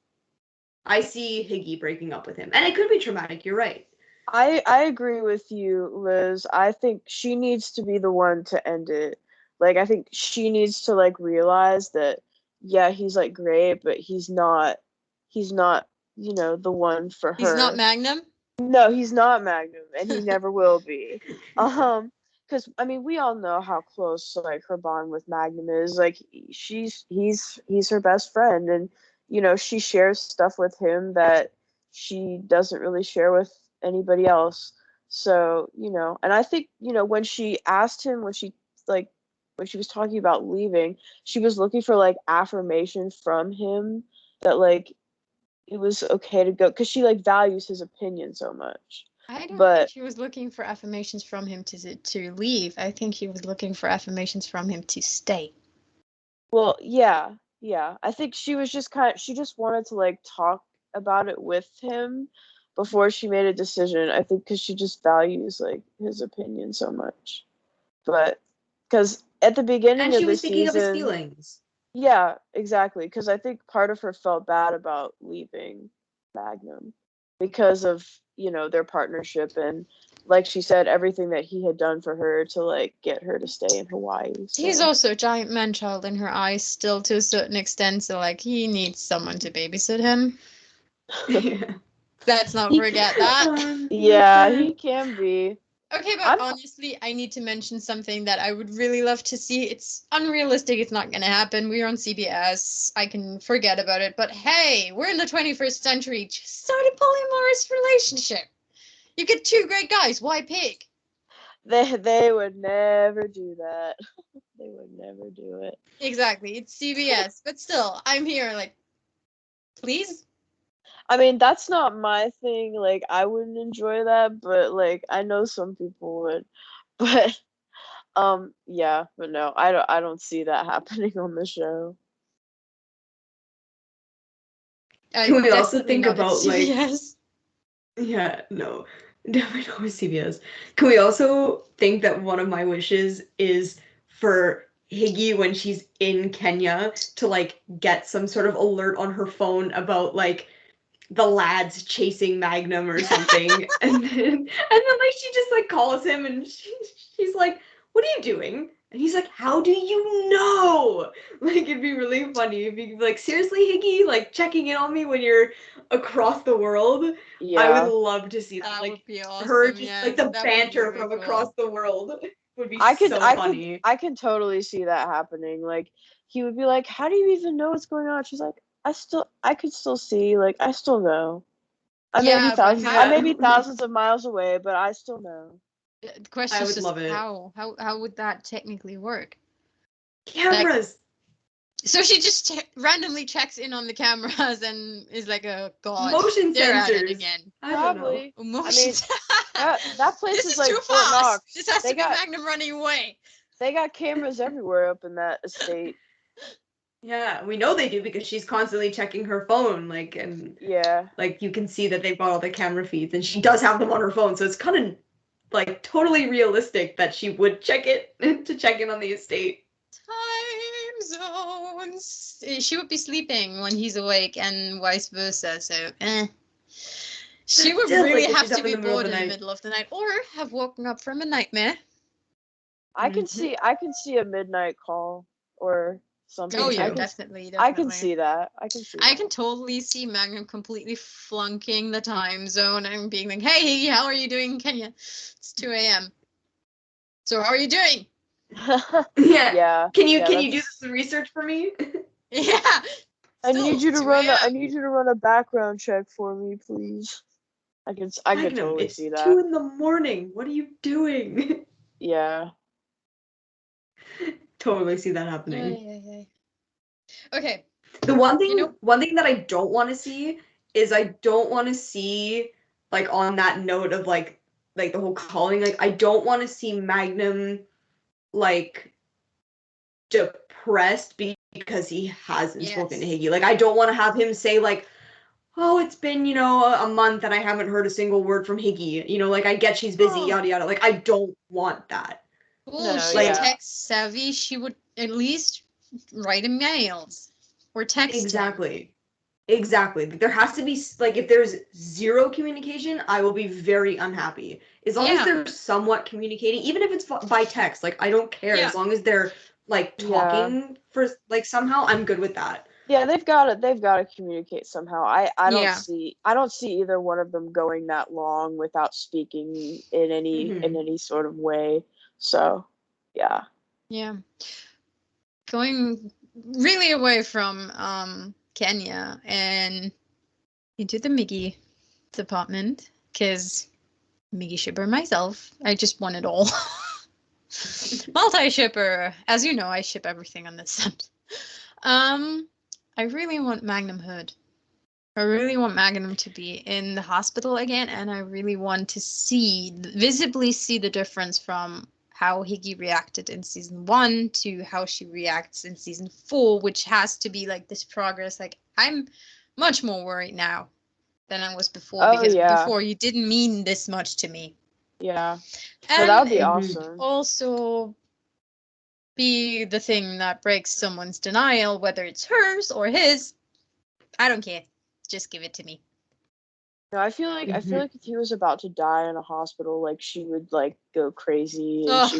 I see Higgy breaking up with him. And it could be traumatic, you're right. I agree with you, Liz. I think she needs to be the one to end it. Like, I think she needs to like realize that, yeah, he's like great, but he's not, the one for her. He's not Magnum? No, he's not Magnum, and he never will be. Because I mean, we all know how close like her bond with Magnum is. Like, he's her best friend, and she shares stuff with him that she doesn't really share with anybody else. So, and I think, when she asked him, when she was talking about leaving, she was looking for like affirmation from him that like it was okay to go, because she like values his opinion so much. I don't think she was looking for affirmations from him to leave. I think she was looking for affirmations from him to stay. Well, yeah. I think she was just she just wanted to like talk about it with him before she made a decision. I think because she just values like his opinion so much. But because at the beginning of the season, and she was thinking of his feelings. Yeah, exactly. Because I think part of her felt bad about leaving Magnum because of their partnership, and like she said, everything that he had done for her to like get her to stay in Hawaii. So. He's also a giant man-child in her eyes still to a certain extent, so like he needs someone to babysit him. Let's not forget that. Yeah, he can be. Okay, but honestly, I need to mention something that I would really love to see. It's unrealistic. It's not going to happen. We're on CBS. I can forget about it. But hey, we're in the 21st century. Just start a polyamorous relationship. You get two great guys. Why pick? They would never do that. They would never do it. Exactly. It's CBS. But still, I'm here like, please? I mean, that's not my thing. Like, I wouldn't enjoy that, but like, I know some people would. But, yeah, but no, I don't see that happening on the show. Can we also think not at about like, CBS. yeah, no, definitely not with CBS. Can we also think that one of my wishes is for Higgy when she's in Kenya to like get some sort of alert on her phone about like the lads chasing Magnum or something, and then like she just like calls him and she's like, "What are you doing?" And he's like, "How do you know?" Like, it'd be really funny if you could be like, "Seriously, Higgy, like checking in on me when you're across the world." Yeah. I would love to see that. That Like would be awesome. her just yes, like the that would be banter really from cool. across the world would be so funny. I can totally see that happening. Like, he would be like, "How do you even know what's going on?" She's like, I could still see. Like, I still know. I may be thousands of miles away, but I still know. The question is just how would that technically work? Cameras. Like, so she just randomly checks in on the cameras and is like, "Oh God, motion they're sensors at it again." Probably. I mean, that place this is like too Fort fast. Knox. This has to be Magnum running away. They got cameras everywhere up in that estate. Yeah, we know they do because she's constantly checking her phone, like, and yeah, like you can see that they've got all the camera feeds, and she does have them on her phone, so it's kind of like totally realistic that she would check it to check in on the estate. Time zones. She would be sleeping when he's awake, and vice versa. So, she would really have to be bored in the middle of the night, or have woken up from a nightmare. I can see a midnight call or something. Oh yeah, definitely. I can see that. I can totally see Magnum completely flunking the time zone and being like, "Hey, how are you doing in Kenya? It's 2 a.m. So how are you doing?" yeah. Can you do some research for me? Yeah. I need you to run a background check for me, please. I can totally see that. 2 a.m. What are you doing? Yeah. Totally see that happening. Yeah. Okay. The one thing that I don't want to see is I don't want to see, like, on that note of like the whole calling, like, I don't want to see Magnum like depressed because he hasn't spoken to Higgy. Like, I don't want to have him say like, "Oh, it's been, a month and I haven't heard a single word from Higgy. Like, I get she's busy, yada yada." Like, I don't want that. Well, she's tech savvy. She would at least write him mails or text Exactly. There has to be, like, if there's zero communication, I will be very unhappy. As long as they're somewhat communicating, even if it's by text, like, I don't care. As long as they're like talking for like somehow, I'm good with that. Yeah, they've got to communicate somehow. I don't see either one of them going that long without speaking in any sort of way. So, yeah. Yeah. Going really away from Kenya and into the Miggy department, because Miggy shipper myself, I just want it all. Multi-shipper. As you know, I ship everything on this set. I really want Magnum Hood. I really want Magnum to be in the hospital again, and I really want to visibly see the difference from how Higgy reacted in season 1 to how she reacts in season 4, which has to be like this progress. Like, I'm much more worried now than I was before, because before you didn't mean this much to me. Yeah. So that would be awesome. Also be the thing that breaks someone's denial, whether it's hers or his. I don't care. Just give it to me. No, I feel like if he was about to die in a hospital, like, she would like go crazy and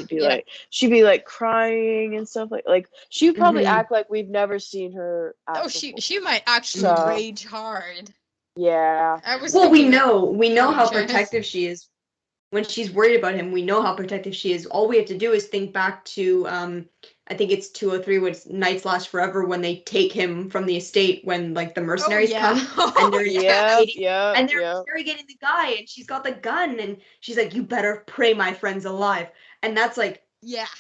she'd be like crying and stuff, like she would probably act like we've never seen her act she might actually rage hard. Yeah. Well, we know how protective she is. when she's worried about him, we know how protective she is. All we have to do is think back to, I think it's 203, which Nights Last Forever, when they take him from the estate when like the mercenaries come and they're interrogating the guy, and she's got the gun and she's like, "You better pray my friend's alive." And that's like,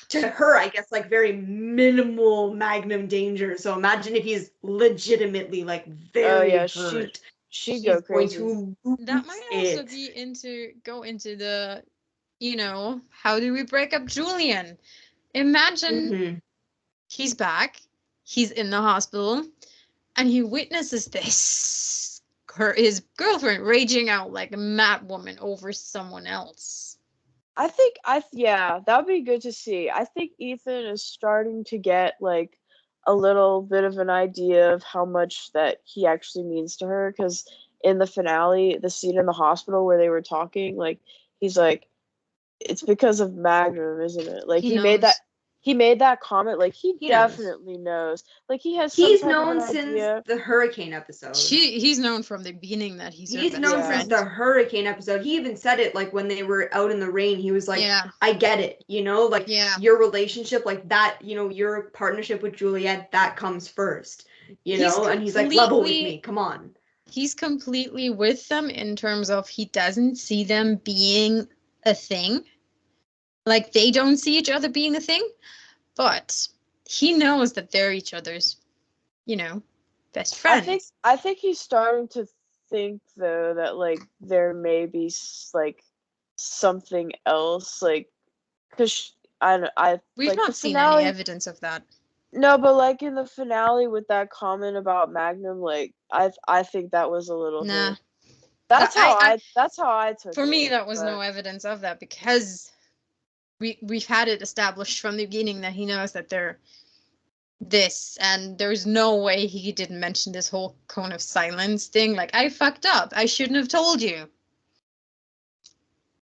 to her, I guess, like very minimal Magnum danger. So imagine if he's legitimately like very hurt. She'd go crazy. That might also go into the, how do we break up Julian? Imagine he's back, he's in the hospital, and he witnesses this. His girlfriend raging out like a mad woman over someone else. I think that would be good to see. I think Ethan is starting to get like a little bit of an idea of how much that he actually means to her, because in the finale, the scene in the hospital where they were talking, like he's like, it's because of Magnum, isn't it? Like he made that comment, like he definitely knows. Like he's known since the hurricane episode. He's known from the beginning that he's known since the hurricane episode. He even said it like when they were out in the rain. He was like, I get it, like your relationship, like that, your partnership with Juliet, that comes first, and he's like, level with me, come on. He's completely with them in terms of he doesn't see them being a thing. Like, they don't see each other being a thing, but he knows that they're each other's, best friends. I think he's starting to think, though, that, like, there may be, like, something else, like, because we've not seen any evidence of that. No, but, like, in the finale with that comment about Magnum, like, I think that was a little... Nah. That's how I took it. For me, that was no evidence of that, because we've had it established from the beginning that he knows that they're this, and there's no way he didn't mention this whole cone of silence thing. Like, I fucked up. I shouldn't have told you.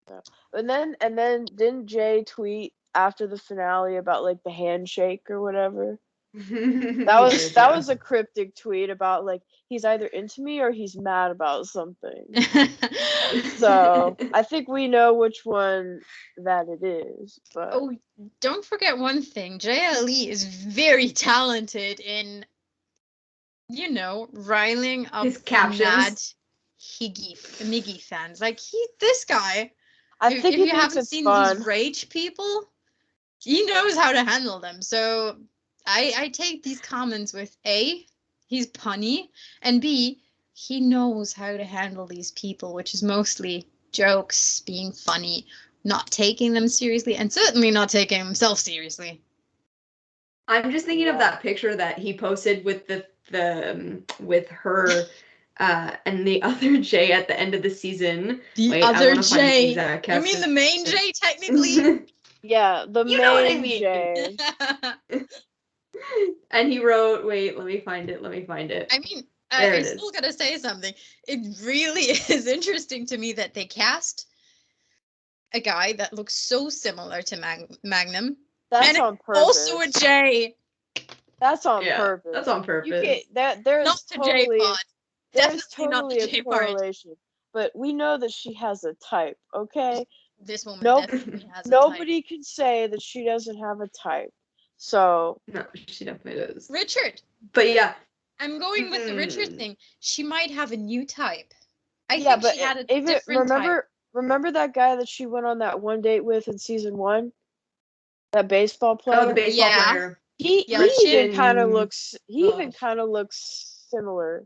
Yeah. And then didn't Jay tweet after the finale about like the handshake or whatever? That was a cryptic tweet about like he's either into me or he's mad about something. So I think we know which one that it is. But don't forget one thing: JLE is very talented in, riling up his captions. Mad Miggy fans. Like this guy. I think if you haven't seen these rage people, he knows how to handle them. So I take these comments with A, he's punny, and B, he knows how to handle these people, which is mostly jokes, being funny, not taking them seriously, and certainly not taking himself seriously. I'm just thinking of that picture that he posted with with her and the other Jay at the end of the season. Other Jay? You mean the main Jay, technically? Yeah, the main Jay. And he wrote, wait, let me find it. I mean, I still gotta say something. It really is interesting to me that they cast a guy that looks so similar to Magnum. That's on purpose. Also a J. That's on purpose. That's on purpose. There's not totally, the J-pod. There's totally a correlation. But we know that she has a type, okay? This woman definitely has a type. Nobody can say that she doesn't have a type. So no, she definitely does. Richard. But yeah. I'm going with the Richard thing. She might have a new type. I think she had a different type. Remember that guy that she went on that one date with in season 1? That baseball player? Oh, the baseball player. He even kind of looks similar.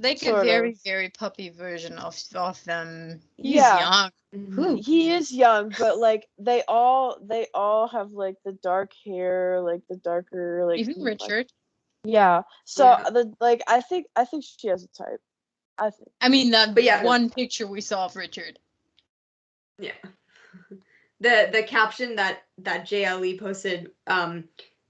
Like a very, very puppy version of them. He's young. Mm-hmm. He is young, but like they all have like the dark hair, like the darker, like even Richard. Yeah. So I think she has a type. I mean one picture we saw of Richard. Yeah. The caption that JLE posted,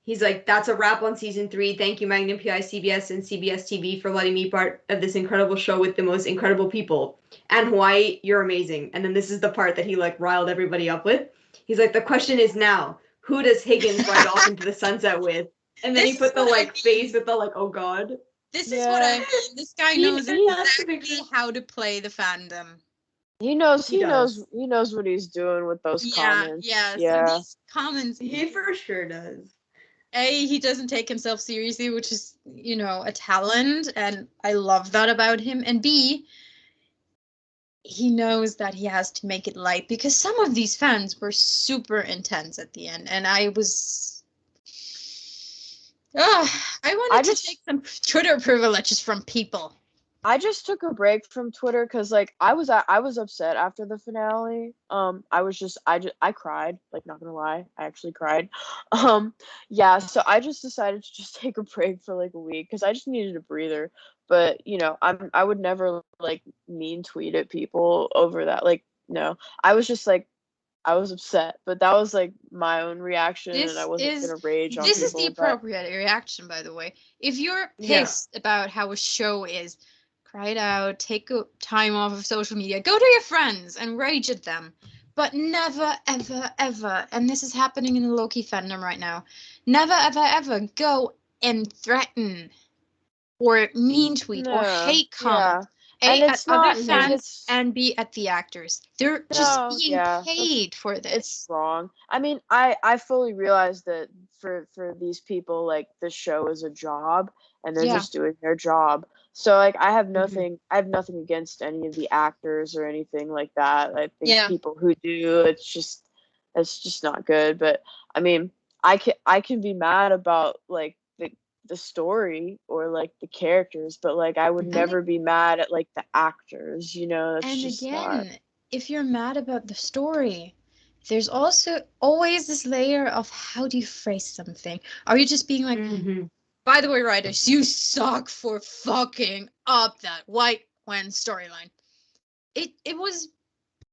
he's like, that's a wrap on season 3. Thank you, Magnum PI, CBS, and CBS TV for letting me be part of this incredible show with the most incredible people. And Hawaii, you're amazing. And then this is the part that he like riled everybody up with. He's like, the question is now, who does Higgins ride off into the sunset with? And then he put the like face with the like, oh god. This is what I mean. This guy knows exactly how to play the fandom. He knows what he's doing with those comments. Yeah. So these comments, he for sure does. A, he doesn't take himself seriously, which is, a talent, and I love that about him. And B, he knows that he has to make it light, because some of these fans were super intense at the end, and I wanted to take some Twitter privileges from people. I just took a break from Twitter because, like, I was upset after the finale. I cried. Like, not gonna lie, I actually cried. Yeah. So I just decided to just take a break for like a week because I just needed a breather. But I would never like mean tweet at people over that. Like, no, I was just like, I was upset, but that was like my own reaction, and I wasn't gonna rage on people. This is the appropriate reaction, by the way. If you're pissed about how a show is, cry it out, take a time off of social media, go to your friends and rage at them. But never, ever, ever, and this is happening in the Loki fandom right now, never, ever, ever go and threaten or mean tweet or hate comment. A, and it's not other fans, and B, at the actors. They're just being paid for this. It's wrong. I mean, I fully realize that for these people, like, the show is a job, and they're just doing their job. So, like, I have nothing against any of the actors or anything like that. I think people who do, it's just not good. But I mean, I can be mad about like the story or like the characters, but like I would never be mad at like the actors, that's and just again, if you're mad about the story, there's also always this layer of how do you phrase something. Are you just being like, by the way, writers, you suck for fucking up that White Gwen storyline? It was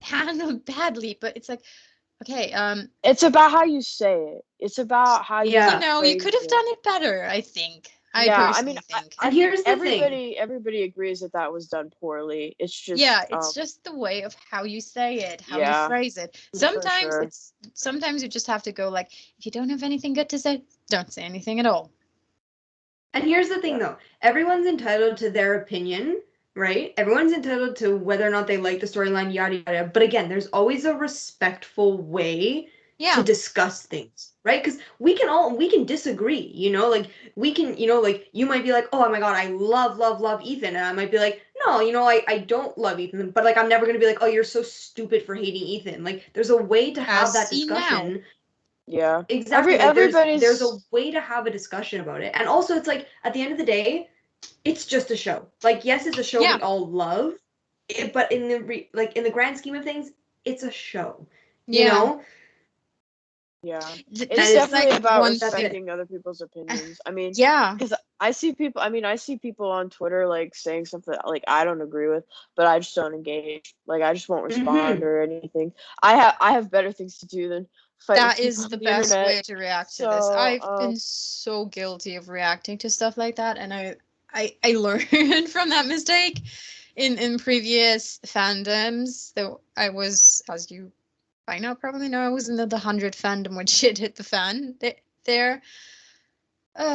handled badly, but it's like, okay, it's about how you say it. It's about how you you could have done it better, I think. I personally think. And here's the thing. Everybody agrees that was done poorly. It's just it's just the way of how you say it, how you phrase it. Sometimes you just have to go like, if you don't have anything good to say, don't say anything at all. And here's the thing though, everyone's entitled to their opinion, right? Everyone's entitled to whether or not they like the storyline, yada yada. But again, there's always a respectful way to discuss things, right? Because we can disagree, like we can, like you might be like, oh my god, I love Ethan, and I might be like, no, I don't love Ethan, but like I'm never gonna be like, oh, you're so stupid for hating Ethan. Like there's a way to have that discussion. Now. Yeah, exactly. There's a way to have a discussion about it, and also it's like at the end of the day, it's just a show. Like, yes, it's a show we all love, but in the grand scheme of things, it's a show. You know? Yeah, it's definitely about respecting other people's opinions. I mean, because I see people on Twitter like saying something like I don't agree with, but I just don't engage. Like I just won't respond or anything. I have better things to do than fight. That is the best way to react to this. I've been so guilty of reacting to stuff like that, and I learned from that mistake in previous fandoms. Though I was, as you by now probably know, I was in the 100 fandom when shit hit the fan there.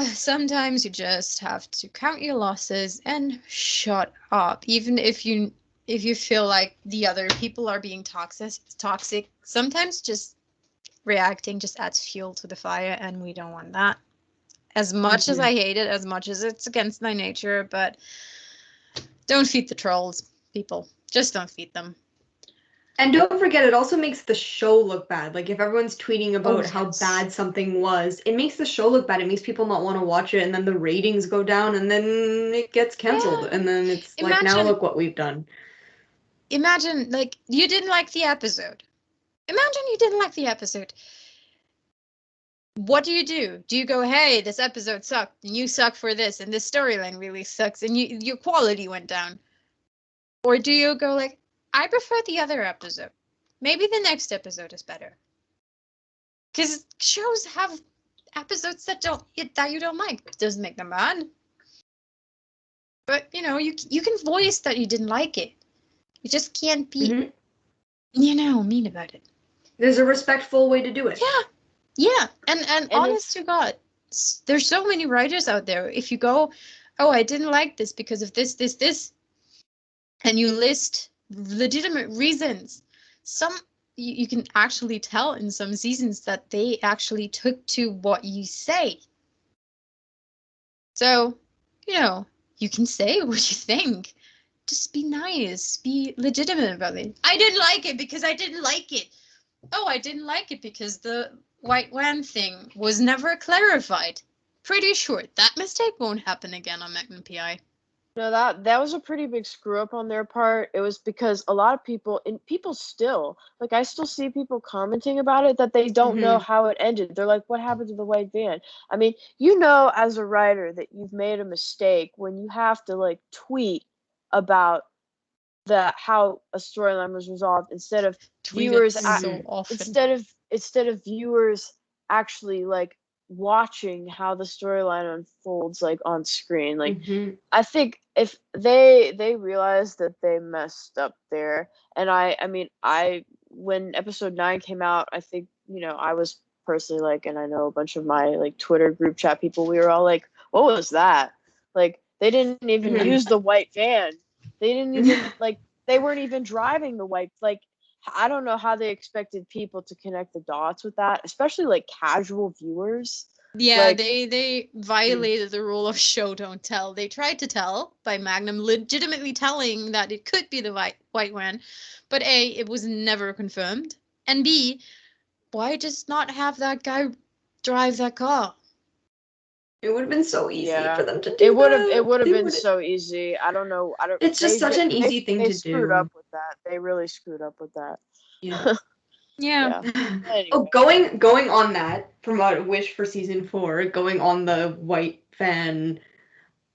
Sometimes you just have to count your losses and shut up, even if you feel like the other people are being toxic. Sometimes just reacting just adds fuel to the fire, and we don't want that. As much as I hate it, as much as it's against my nature, but don't feed the trolls, people. Just don't feed them. And don't forget, it also makes the show look bad. Like, if everyone's tweeting about how bad something was, it makes the show look bad. It makes people not want to watch it, and then the ratings go down, and then it gets canceled. And then it's like, now look what we've done. Imagine, like, you didn't like the episode. Imagine you didn't like the episode. What do? Do you go, hey, this episode sucked, and you suck for this, and this storyline really sucks, and your quality went down? Or do you go like, I prefer the other episode. Maybe the next episode is better. Because shows have episodes that you don't like. It doesn't make them bad. But, you can voice that you didn't like it. You just can't be, mean about it. There's a respectful way to do it. Yeah. And honest to God, there's so many writers out there. If you go, oh, I didn't like this because of this, and you list legitimate reasons. You can actually tell in some seasons that they actually took to what you say. So, you can say what you think. Just be nice. Be legitimate about it. I didn't like it because I didn't like it. Oh, I didn't like it because the white van thing was never clarified. Pretty sure that mistake won't happen again on Magnum PI. No, that was a pretty big screw up on their part. It was because a lot of people, and people still, like, I still see people commenting about it that they don't know how it ended. They're like, what happened to the white van? I mean, as a writer that you've made a mistake when you have to, like, tweet about how a storyline was resolved instead of viewers instead of viewers actually, like, watching how the storyline unfolds, like, on screen. Like, I think if they realized that they messed up there, and I mean, when episode 9 came out, I think, I was personally like, and I know a bunch of my, like, Twitter group chat people, we were all like, what was that? Like, they didn't even use the white van. They didn't even like, they weren't even driving the white, like, I don't know how they expected people to connect the dots with that, especially, like, casual viewers. Yeah, like, they violated the rule of show don't tell. They tried to tell by Magnum legitimately telling that it could be the white one, but A, it was never confirmed, and B, why just not have that guy drive that car? It would have been so easy for them to do it would have been would've... so easy. I don't know. It's just such an easy thing to do. They screwed up with that. They really screwed up with that. Yeah. Yeah. Anyway. Oh, going on that, from a wish for season 4, going on the white fan,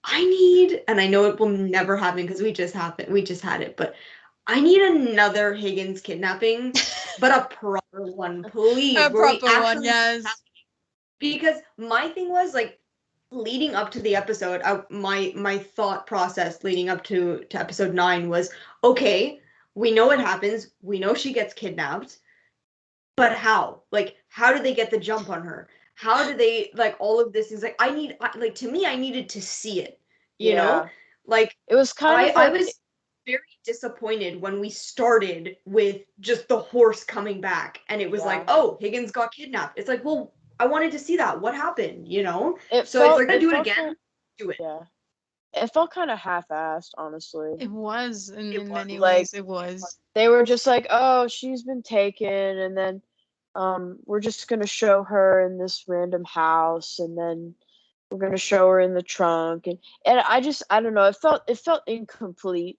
I need, and I know it will never happen because we just had it, but I need another Higgins kidnapping, but a proper one, please. A proper one, yes. Because my thing was, like, leading up to the episode, my thought process leading up to episode 9 was, okay, we know what happens, we know she gets kidnapped, but how? Like, how do they get the jump on her? How do they, like, all of this is, like, to me, I needed to see it, you know? Like, it was kind of like, I was very disappointed when we started with just the horse coming back, and it was like, oh, Higgins got kidnapped. It's like, well, I wanted to see that. What happened, So if they're gonna do it again, do it. Yeah. It felt kind of half-assed, honestly. It was, in many ways, it was. They were just like, oh, she's been taken, and then we're just going to show her in this random house, and then we're going to show her in the trunk. And I don't know, it felt incomplete,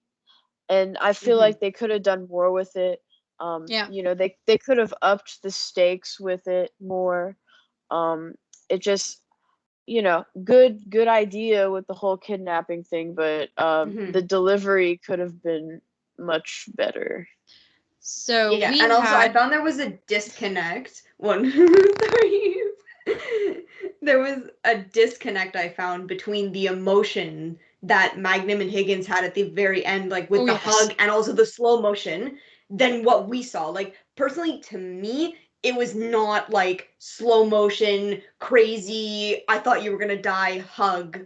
and I feel like they could have done more with it. They could have upped the stakes with it more. It just, good idea with the whole kidnapping thing, but the delivery could have been much better. So I found there was a disconnect. There was a disconnect I found between the emotion that Magnum and Higgins had at the very end, like with the hug and also the slow motion, than what we saw. Like, personally, to me, it was not like slow motion, crazy, I thought you were gonna die hug,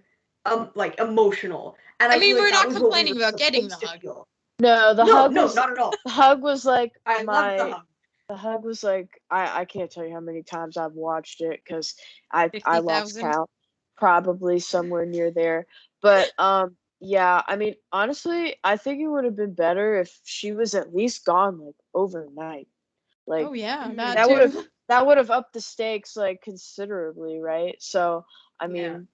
like emotional. And I mean, we're not complaining about getting the hug. No, hug was, not at all. The hug was like, I love the hug. The hug was like, I can't tell you how many times I've watched it because I lost count, probably somewhere near there. But yeah, I mean, honestly, I think it would have been better if she was at least gone, like, overnight. Like, that would have upped the stakes, like, considerably, right? So I mean,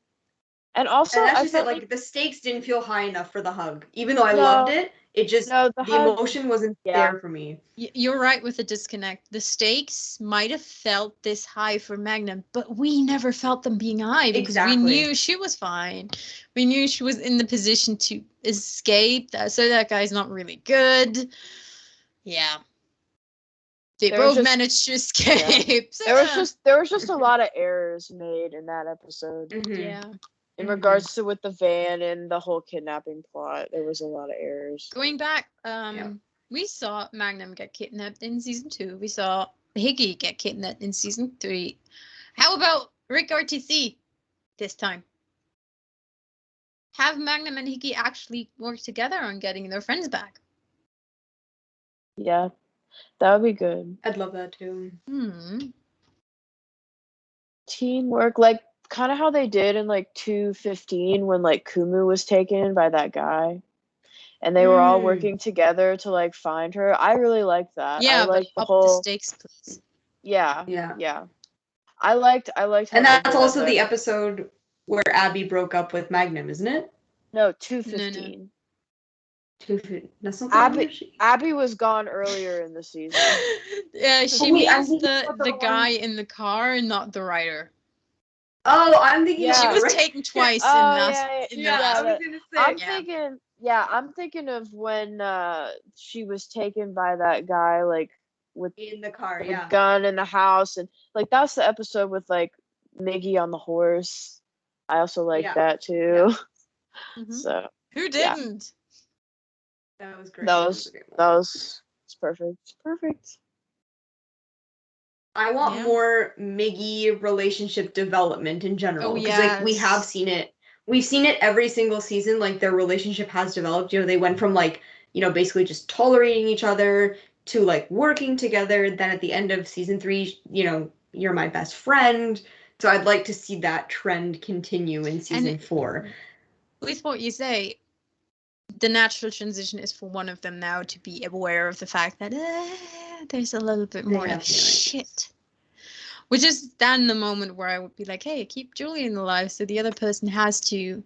and also, and that's just it. Like, the stakes didn't feel high enough for the hug, even though I loved it. It just, the emotion wasn't there for me. You're right with the disconnect. The stakes might have felt this high for Magnum, but we never felt them being high because we knew she was fine. We knew she was in the position to escape. So that guy's not really good. Yeah. They both managed to escape. Yeah. There was just a lot of errors made in that episode. Yeah. In regards to with the van and the whole kidnapping plot, there was a lot of errors. Going back, we saw Magnum get kidnapped in season 2. We saw Higgy get kidnapped in season 3. How about Rick RTC this time? Have Magnum and Higgy actually work together on getting their friends back? Yeah, that would be good. I'd love that too. Teamwork, like kind of how they did in like 215 when like Kumu was taken by that guy. And they were all working together to like find her. I really liked that. Yeah, I liked but the up the whole. stakes, please. Yeah. Yeah. Yeah. I liked how And they that's did also that. the episode where Abby broke up with Magnum, isn't it? No, 215. That's not the one. Abby was gone earlier in the season. Yeah, she means the guy in the car, not the writer. Oh, I'm thinking Yeah. She was right. taken twice Oh, in that. I was gonna say. I'm thinking of when she was taken by that guy like with In the car, a gun in the house, and like that's the episode with like Miggy on the horse. I also like that too. Yeah. So who didn't? That was great. That was perfect. Perfect. I want more Miggy relationship development in general. Because like we have seen it. We've seen it every single season, like their relationship has developed. You know, they went from like, you know, basically just tolerating each other to like working together. Then at the end of season 3, you know, you're my best friend. So I'd like to see that trend continue in season 4. With what you say, the natural transition is for one of them now to be aware of the fact that there's a little bit more of shit. Which is then the moment where I would be like, hey, keep Julian alive, so the other person has to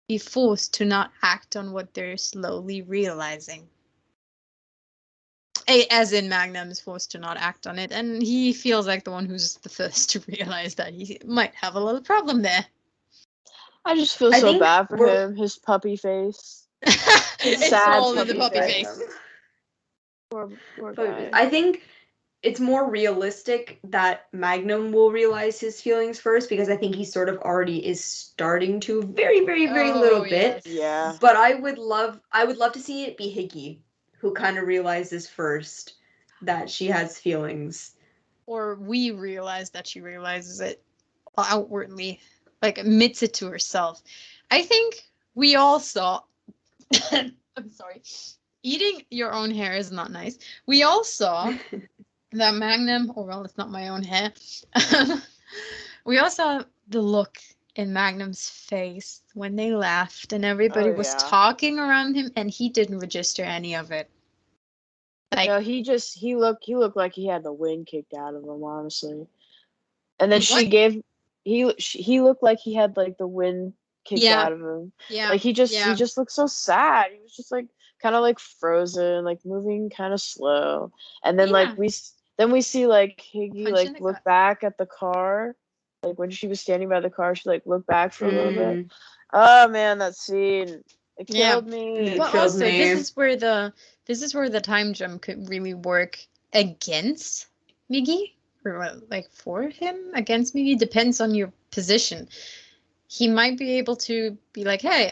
be forced to not act on what they're slowly realizing. As in Magnum is forced to not act on it, and he feels like the one who's the first to realize that he might have a little problem there. I just feel so bad for him. His puppy face. It's all in the puppy face. Poor guy. I think it's more realistic that Magnum will realize his feelings first, because I think he sort of already is starting to very little bit. Yeah. But I would love to see it be Hickey who kind of realizes first that she has feelings. Or we realize that she realizes it outwardly, like admits it to herself. I think we all saw I'm sorry. Eating your own hair is not nice. We all saw that Magnum, or well, it's not my own hair. We all saw the look in Magnum's face when they left and everybody was talking around him, and he didn't register any of it. Like, no, he looked like he had the wind kicked out of him, honestly. And then he looked like he had like the wind kicked out of him. Yeah. Like he just looked so sad. He was just like kind of like frozen, like moving kind of slow. And then like we see like Higgy like look back at the car. Like when she was standing by the car, she like looked back for a little bit. Oh man, that scene. It killed me. But also, this is where the time jump could really work against Miggy, or like for him against Miggy. Depends on your position. He might be able to be like, "Hey,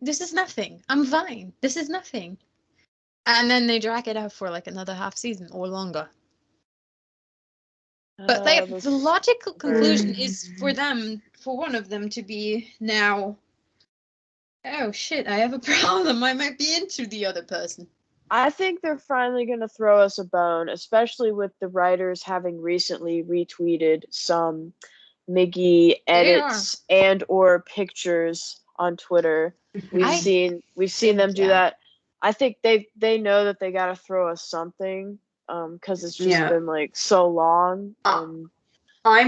this is nothing. I'm fine. This is nothing," and then they drag it out for like another half season or longer. But like the logical conclusion is for one of them to be now, oh shit, I have a problem. I might be into the other person. I think they're finally going to throw us a bone, especially with the writers having recently retweeted some Miggy edits and or pictures on Twitter. We've seen them do that. I think they know that they got to throw us something, because it's just been like so long. I'm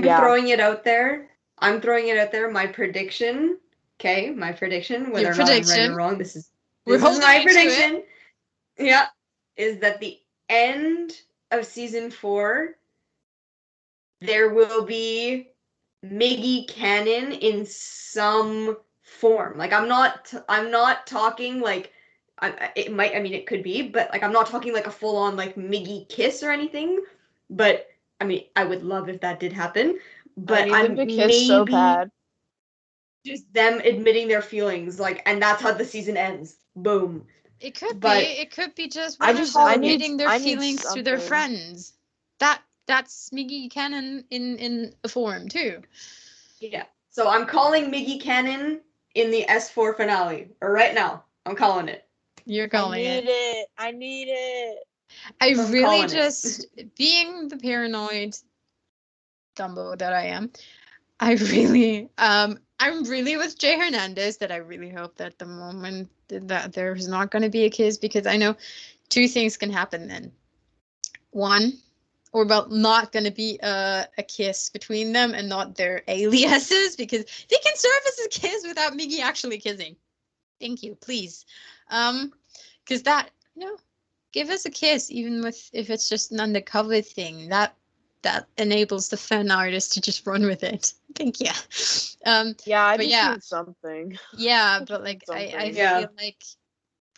throwing it out there. My prediction. Okay, my prediction. Whether or not I'm right or wrong, this is my prediction. Yeah, is that the end of season 4, there will be Miggy canon in some form. Like I'm not talking like it could be, but like I'm not talking like a full on like Miggy kiss or anything. But I mean, I would love if that did happen. But I need them to kiss so bad. Just them admitting their feelings, like, and that's how the season ends. Boom. It could be just one of them admitting their feelings to their friends. That's Miggy canon in a form too. Yeah. So I'm calling Miggy canon in the S4 finale. Or right now. I'm calling it. You're calling it. I need it. I really just, being the paranoid Dumbo that I am, I'm really with Jay Hernandez that I really hope that the moment that there's not going to be a kiss, because I know two things can happen then. One, or about not going to be a kiss between them and not their aliases, because they can serve as a kiss without Miggy actually kissing. Thank you, please. Because that, give us a kiss, even if it's just an undercover thing. That enables the fan artist to just run with it. Thank you. I just need something. Yeah, but like I feel like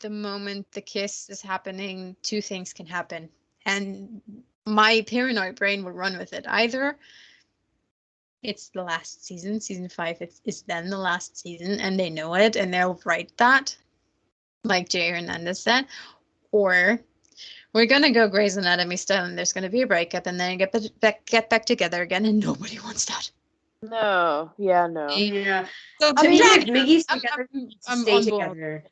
the moment the kiss is happening, two things can happen, and my paranoid brain will run with it. Either it's the last season 5, it's then the last season, and they know it, and they'll write that, like Jay Hernandez said, or we're gonna go Grey's Anatomy style, and there's gonna be a breakup, and then get back together again, and nobody wants that. No. Yeah. So to me, if Miggy's together, I'm stay together.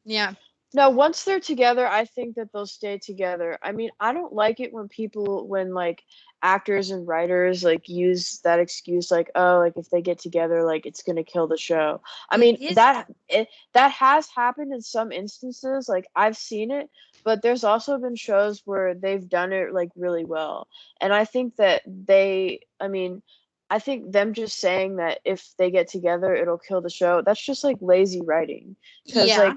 Yeah. No, once they're together, I think that they'll stay together. I mean, I don't like it when like actors and writers like use that excuse, like, oh, like if they get together, like it's gonna kill the show. I mean, that has happened in some instances. Like I've seen it, but there's also been shows where they've done it like really well. And I think that I think them just saying that if they get together, it'll kill the show, that's just like lazy writing. Because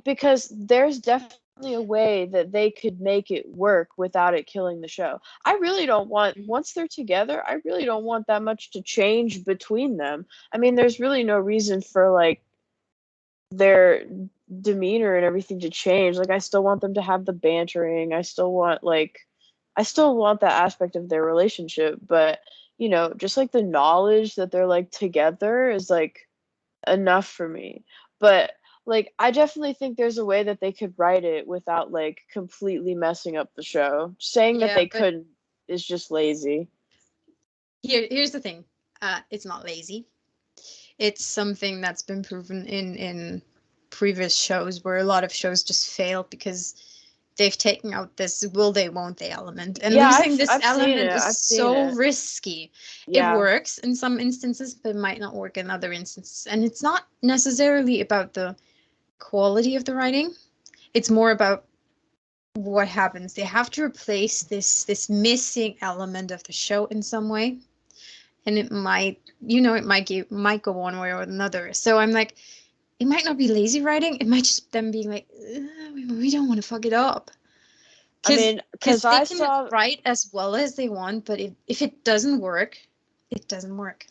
because there's definitely a way that they could make it work without it killing the show. I really don't want, once they're together, I really don't want that much to change between them. I mean, there's really no reason for like their demeanor and everything to change. Like I still want them to have the bantering. I still want that aspect of their relationship, but just like the knowledge that they're like together is like enough for me. But like I definitely think there's a way that they could write it without like completely messing up the show. Saying that they couldn't is just lazy. Here's the thing. It's not lazy. It's something that's been proven in previous shows, where a lot of shows just fail because they've taken out this will they won't they element, and losing this element is so risky. It works in some instances, but it might not work in other instances, and it's not necessarily about the quality of the writing. It's more about what happens. They have to replace this missing element of the show in some way, and it might go one way or another. So I'm like, it might not be lazy writing. It might just them being like, we don't want to fuck it up. Because they can write as well as they want, but if it doesn't work, it doesn't work.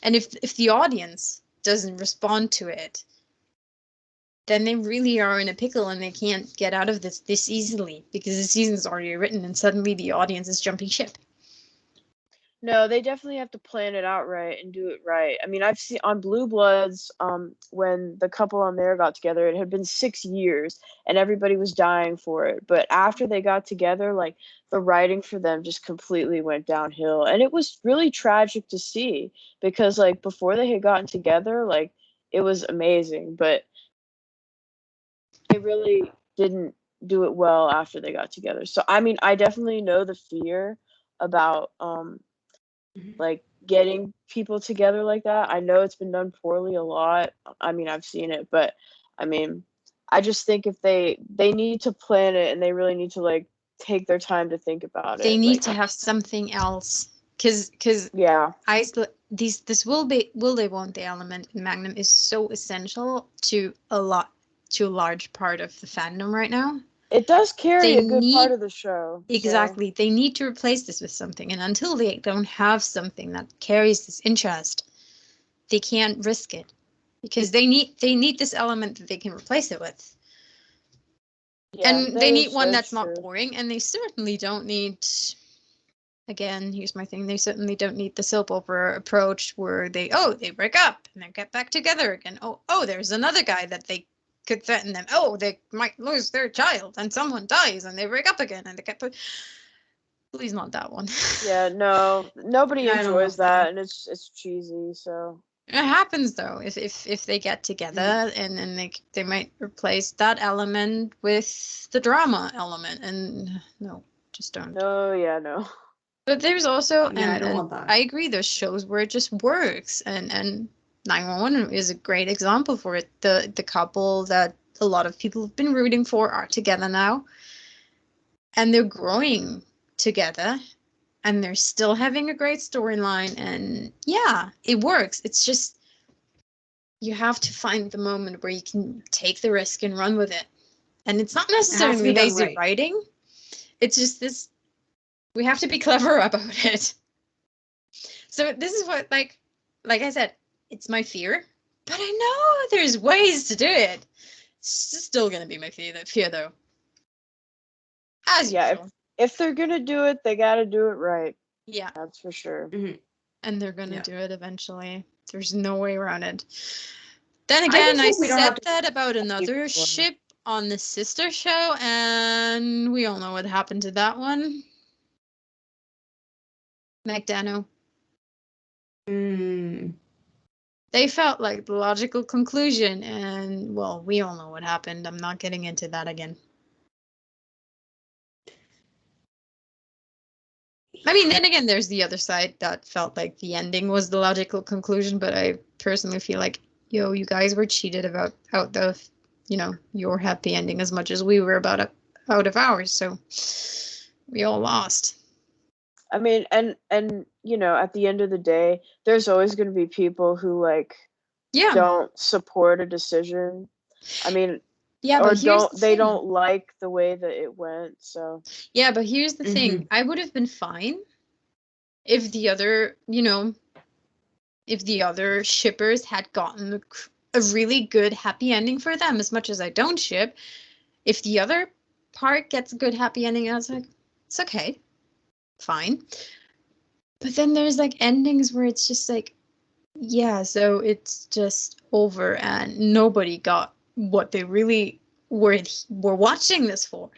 And if the audience doesn't respond to it, then they really are in a pickle, and they can't get out of this easily, because the season's already written and suddenly the audience is jumping ship. No, they definitely have to plan it out right and do it right. I mean, I've seen on Blue Bloods, when the couple on there got together, it had been 6 years and everybody was dying for it. But after they got together, like the writing for them just completely went downhill. And it was really tragic to see, because like before they had gotten together, like it was amazing, but they really didn't do it well after they got together. So, I mean, I definitely know the fear about, like getting people together like that. I know it's been done poorly a lot. I mean, I've seen it, but I mean, I just think if they need to plan it, and they really need to like take their time to think about it. They need to have something else, because this will they won't they element in Magnum is so essential to a large part of the fandom right now. It does carry a good part of the show. Exactly. So. They need to replace this with something. And until they don't have something that carries this interest, they can't risk it. Because they need this element that they can replace it with. Yeah, and they need one that's not boring. And they certainly don't need, again, here's my thing, they certainly don't need the soap opera approach where they break up and then get back together again. Oh, there's another guy that they could threaten them. Oh, they might lose their child and someone dies and they break up again and they get put. Please, not that one. Yeah, no, nobody enjoys that, and it's cheesy. So It happens though. If they get together and then they might replace that element with the drama element, and no, just don't. No, yeah, no. But there's also Yeah, I don't want that. I agree. There's shows where it just works, and 911 is a great example for it. The couple that a lot of people have been rooting for are together now, and they're growing together. And they're still having a great storyline, and yeah, it works. It's just you have to find the moment where you can take the risk and run with it. And it's not necessarily lazy writing. It's just this, we have to be clever about it. So this is what, like I said, it's my fear, but I know there's ways to do it. It's still going to be my fear though. As usual. If they're going to do it, they got to do it right. Yeah. That's for sure. Mm-hmm. And they're going to do it eventually. There's no way around it. Then again, I said that about another ship on the sister show, and we all know what happened to that one. Magdano. They felt like the logical conclusion, and well, we all know what happened. I'm not getting into that again. I mean, then again, there's the other side that felt like the ending was the logical conclusion, but I personally feel like, yo, you guys were cheated out of, your happy ending as much as we were out of ours, so we all lost. I mean, and at the end of the day, there's always going to be people who don't support a decision. I mean, or they don't like the way that it went. So yeah, but here's the thing: I would have been fine if the other, if the other shippers had gotten a really good happy ending for them. As much as I don't ship, if the other part gets a good happy ending, I was like, it's okay, fine. But then there's like endings where it's just like, yeah, so it's just over and nobody got what they really were watching this for.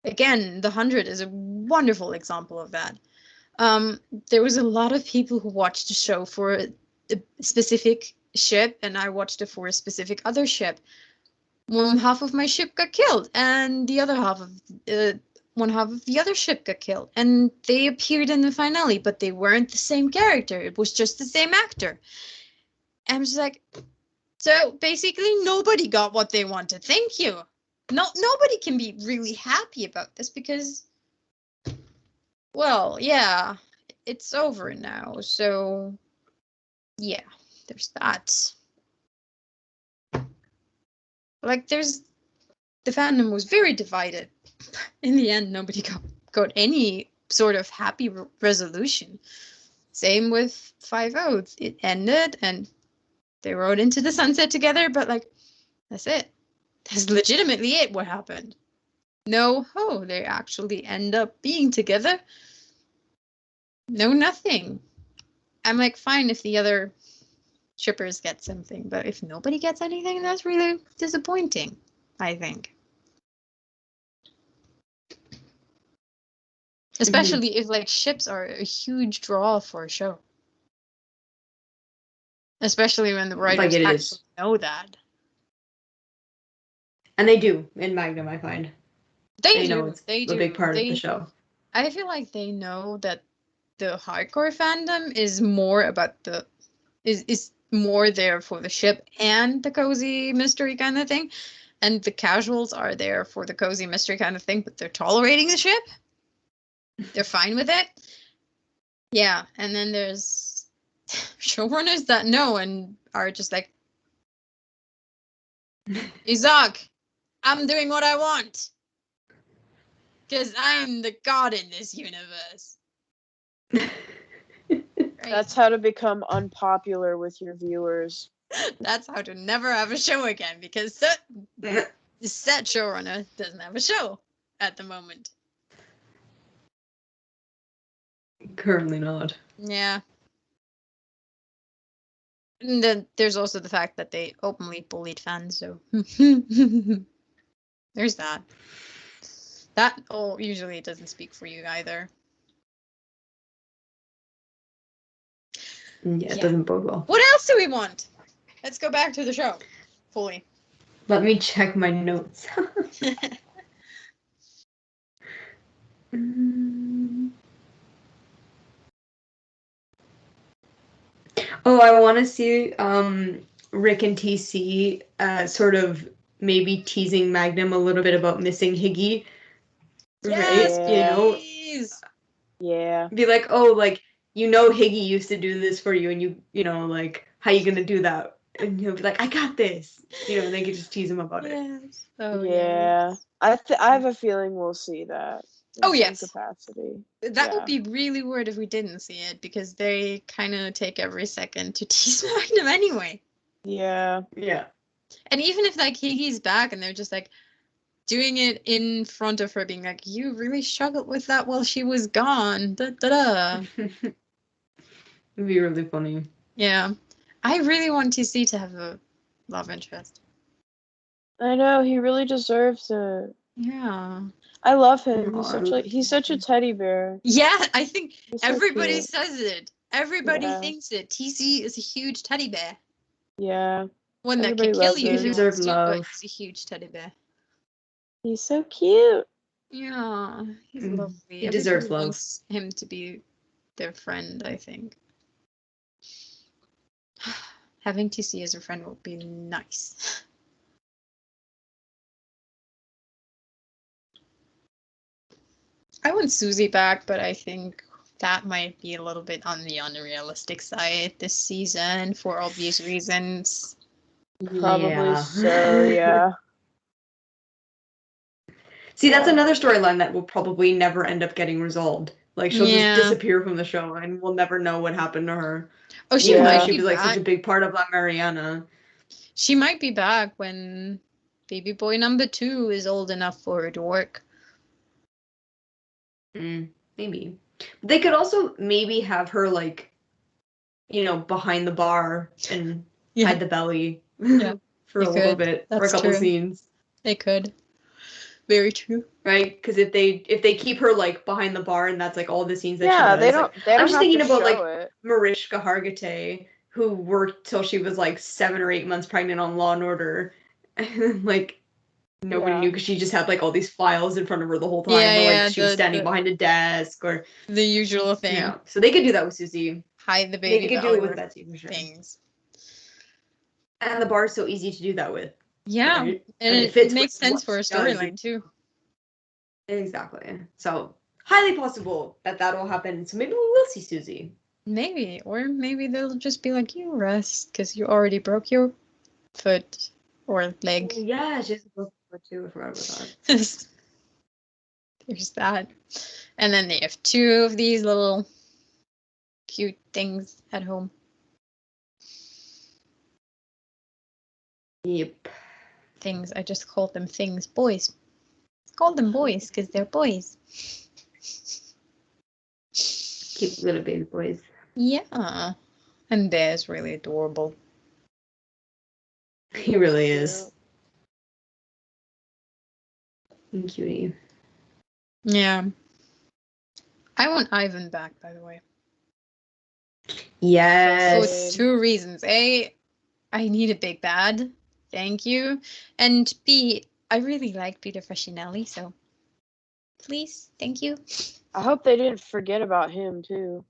Again, The 100 is a wonderful example of that. There was a lot of people who watched the show for a specific ship, and I watched it for a specific other ship. One half of my ship got killed, and the other half of one half of the other ship got killed, and they appeared in the finale, but they weren't the same character. It was just the same actor. And I'm just like, so basically nobody got what they wanted. Thank you. Nobody can be really happy about this because, well, yeah, it's over now. So yeah, there's that. Like, the fandom was very divided. In the end, nobody got any sort of happy resolution. Same with 5-0. It ended and they rode into the sunset together, but like, that's it. That's legitimately it, what happened. No, they actually end up being together. No, nothing. I'm like, fine if the other shippers get something, but if nobody gets anything, that's really disappointing, I think. Especially if like ships are a huge draw for a show. Especially when the writers actually know that. And they do in Magnum, I find. They know it's a big part of the show. I feel like they know that the hardcore fandom is more about is more there for the ship and the cozy mystery kind of thing. And the casuals are there for the cozy mystery kind of thing, but they're tolerating the ship. They're fine with it. Yeah, and then there's showrunners that know and are just like, Isaac, I'm doing what I want. Because I'm the god in this universe. That's how to become unpopular with your viewers. That's how to never have a show again, because the set showrunner doesn't have a show at the moment. Currently not. Yeah. And then there's also the fact that they openly bullied fans, so there's that. That usually doesn't speak for you either. Yeah, it doesn't bode well. What else do we want? Let's go back to the show. Fully. Let me check my notes. Oh, I want to see Rick and TC sort of maybe teasing Magnum a little bit about missing Higgy. Yes, right? You know? Yeah. Be like, oh, like, Higgy used to do this for you, and you know, like, how you gonna do that? And he'll be like, I got this. And they could just tease him about it. Oh, yeah. yes. I have a feeling we'll see that. Oh, some yes. capacity. That would be really weird if we didn't see it, because they kind of take every second to tease Magnum anyway. Yeah. Yeah. And even if, like, Higgy's back and they're just, like, doing it in front of her, being like, you really struggled with that while she was gone. Da-da-da. It'd be really funny. Yeah. I really want TC to have a love interest. I know, he really deserves it. Yeah. I love him. He's such a teddy bear. Yeah, I think He's so everybody cute. says it. Everybody thinks it. TC is a huge teddy bear. Yeah. One that Everybody can kill loves you him. if he Deserve wants to, but love. he's a huge teddy bear. He's so cute. Yeah, he's lovely. He deserves Everybody love. wants him to be their friend, I think. Having TC as a friend would be nice. I want Susie back, but I think that might be a little bit on the unrealistic side this season for obvious reasons. Probably so, yeah. See, that's another storyline that will probably never end up getting resolved. Like, she'll just disappear from the show, and we'll never know what happened to her. Oh, she might be She was like such a big part of La Mariana. She might be back when baby boy number 2 is old enough for her to work. Maybe. They could also maybe have her, like, behind the bar and hide the belly for a little bit, for a couple scenes. They could. Very true. Right? Because if they keep her, like, behind the bar and that's, like, all the scenes that she does. they don't I'm just thinking about, like, it. Mariska Hargitay, who worked till she was, like, 7 or 8 months pregnant on Law and Order. And, like, nobody knew because she just had, like, all these files in front of her the whole time. Or, like, she was standing behind a desk or... The usual thing. Yeah. So they could do that with Susie. Hide the baby. They could do it with Betsy, for sure. Things. And the bar's so easy to do that with. Yeah. Right? And it makes sense for a storyline, too. Exactly. So, highly possible that that'll happen. So maybe we will see Susie. Maybe. Or maybe they'll just be like, you rest, because you already broke your foot or leg. Yeah, she has a broken foot, too. I forgot about that. There's that. And then they have 2 of these little cute things at home. Yep. Things. I just called them things. Boys. Call them boys because they're boys. Cute little baby boys. Yeah. And Bear's really adorable. He really is. And cutie. Yeah. I want Ivan back, by the way. Yes. For 2 reasons. A, I need a big bad. Thank you. And B, I really like Peter Facinelli, so please, thank you. I hope they didn't forget about him, too.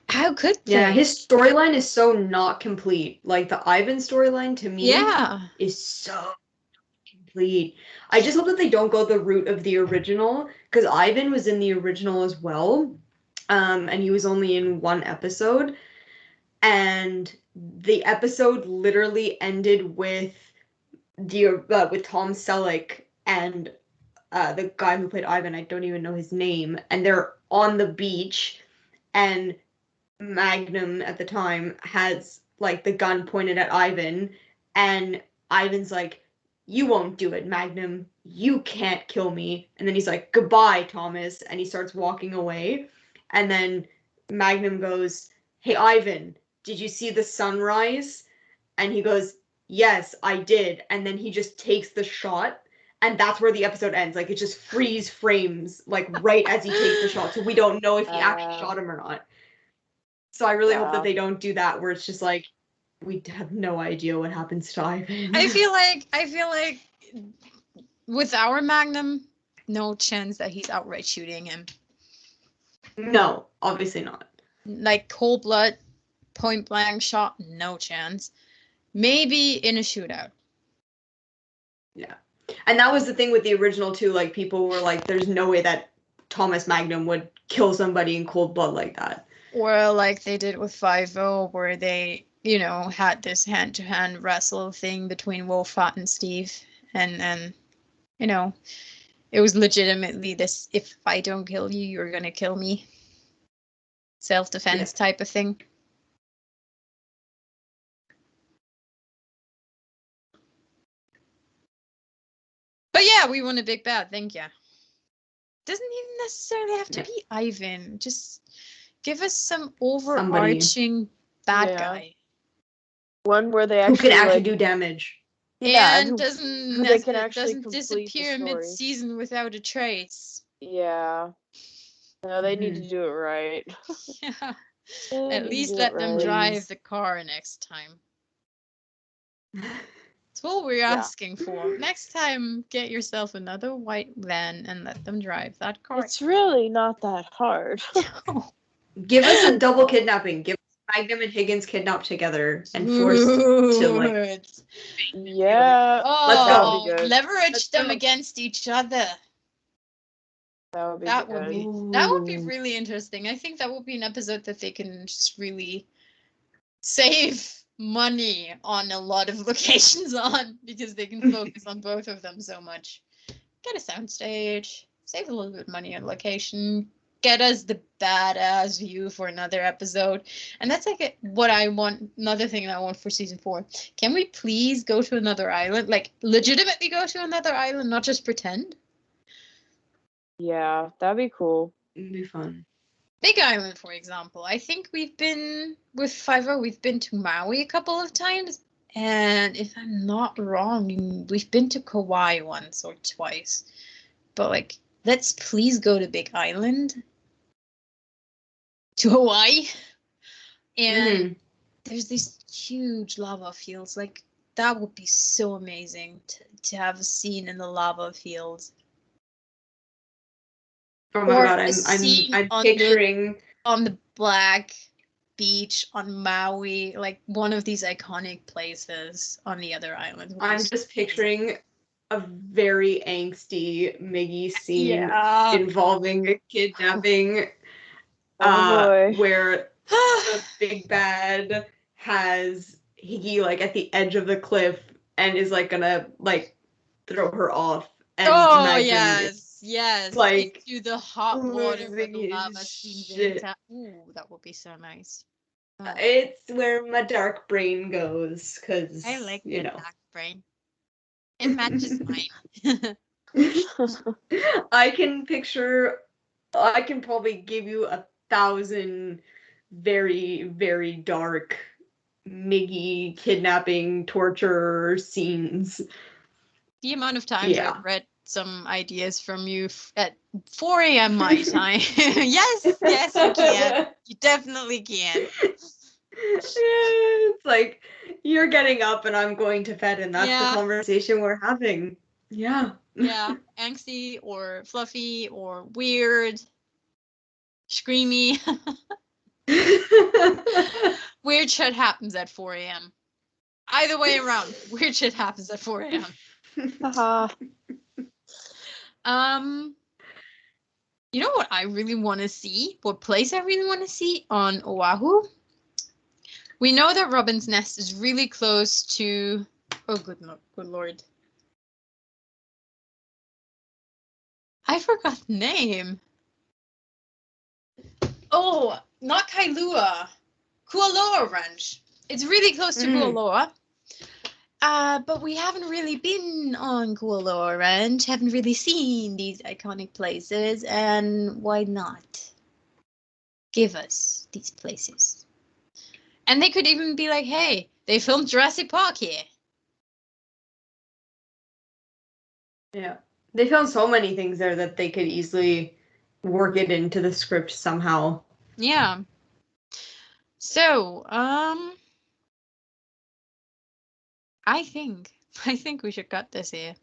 How could they? Yeah, his storyline is so not complete. Like, the Ivan storyline, to me, is so complete. I just hope that they don't go the route of the original, because Ivan was in the original as well, and he was only in 1 episode, and the episode literally ended with with Tom Selleck and the guy who played Ivan, I don't even know his name, and they're on the beach, and Magnum at the time has, like, the gun pointed at Ivan, and Ivan's like, you won't do it, Magnum. You can't kill me. And then he's like, goodbye, Thomas, and he starts walking away, and then Magnum goes, hey, Ivan, did you see the sunrise? And he goes, yes, I did. And then he just takes the shot, and that's where the episode ends. Like, it just freeze frames, like, right as he takes the shot, so we don't know if he actually shot him or not. So I really hope that they don't do that where it's just like, we have no idea what happens to Ivan. I feel like with our Magnum, no chance that he's outright shooting him. No, obviously not. Like cold blood, point blank shot, no chance. Maybe in a shootout. Yeah. And that was the thing with the original too, like people were like, there's no way that Thomas Magnum would kill somebody in cold blood like that. Or like they did with 5-0, where they, you know, had this hand-to-hand wrestle thing between Wolfhard and Steve. And you know, it was legitimately this, if I don't kill you, you're gonna kill me. Self-defense type of thing. But yeah, we won a big bad, thank you. Doesn't even necessarily have to be Ivan. Just give us some overarching bad guy. One where they actually who can actually do damage. Yeah, and doesn't disappear mid-season without a trace. Yeah. No, they need to do it right. Yeah. At least let them drive the car next time. That's all we're asking for. Next time, get yourself another white van and let them drive that car. It's really not that hard. Give us a double kidnapping. Give us Magnum and Higgins kidnapped together and forced to like. Yeah. Oh, let's go. Leverage them against each other. That would be really interesting. I think that would be an episode that they can just really save money on a lot of locations on, because they can focus on both of them so much. Get a soundstage, save a little bit of money on location, get us the badass view for another episode. And that's like what I want, another thing that I want for season 4. Can we please go to another island? Like legitimately go to another island, not just pretend? Yeah, that'd be cool. It'd be fun. Big Island, for example. I think we've been, with 5-0, we've been to Maui a couple of times. And if I'm not wrong, we've been to Kauai once or twice. But, like, let's please go to Big Island. To Hawaii. And there's these huge lava fields. Like, that would be so amazing to have a scene in the lava fields. Oh my god, I'm picturing on the black beach on Maui, like one of these iconic places on the other island. I'm just picturing a very angsty Miggy scene involving a kidnapping where the big bad has Higgy like at the edge of the cliff and is like gonna like throw her off. And yes, like into the hot water with the lava steams. Ooh, that would be so nice. It's where my dark brain goes, because I like your dark brain. It matches mine. I can probably give you 1,000 very, very dark Miggy kidnapping torture scenes. The amount of times I've read some ideas from you at 4 a.m. my time. yes, you can. You definitely can. It's like, you're getting up and I'm going to bed, and that's the conversation we're having. Yeah. Yeah, angsty or fluffy or weird, screamy. Weird shit happens at 4 a.m. Either way around, weird shit happens at 4 a.m. You know what I really want to see? What place I really want to see on Oahu? We know that Robin's Nest is really close to... Oh, good lord. I forgot the name. Oh, not Kailua. Kualoa Ranch. It's really close to Kualoa. But we haven't really been on Kualoa Ranch, haven't really seen these iconic places, and why not? Give us these places. And they could even be like, hey, they filmed Jurassic Park here. Yeah. They filmed so many things there that they could easily work it into the script somehow. Yeah. So, I think we should cut this here.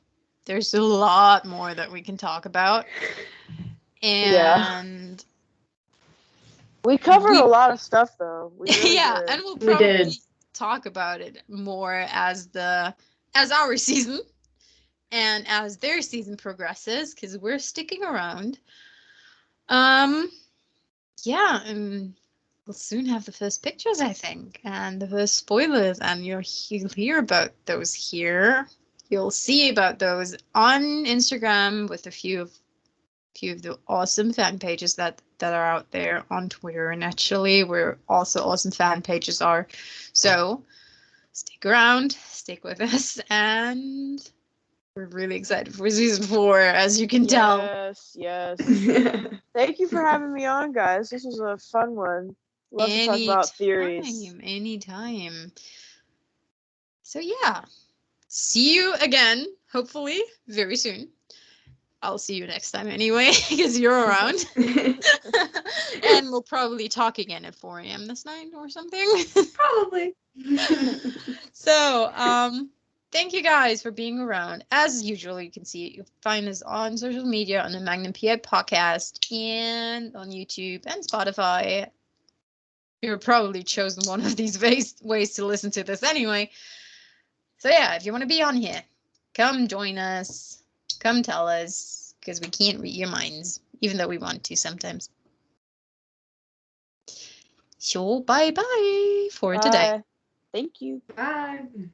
There's a lot more that we can talk about. And we covered a lot of stuff though. We really did. And we'll probably talk about it more as our season and as their season progresses, because we're sticking around. Yeah, and we'll soon have the first pictures, I think, and the first spoilers, and you'll hear about those here. You'll see about those on Instagram with a few of the awesome fan pages that are out there on Twitter, and actually where also awesome fan pages are. So stick around, stick with us, and we're really excited for season 4, as you can tell. Yes. Thank you for having me on, guys. This was a fun one. Love to talk about theories. Anytime. So yeah, see you again, hopefully very soon. I'll see you next time anyway, because you're around. And we'll probably talk again at 4 a.m. this night or something. Probably. So, thank you guys for being around. As usual, you can see you find us on social media on the Magnum PI podcast and on YouTube and Spotify. You're probably chosen one of these ways to listen to this anyway. So yeah, if you want to be on here, come join us. Come tell us, because we can't read your minds, even though we want to sometimes. So bye-bye for today. Thank you. Bye.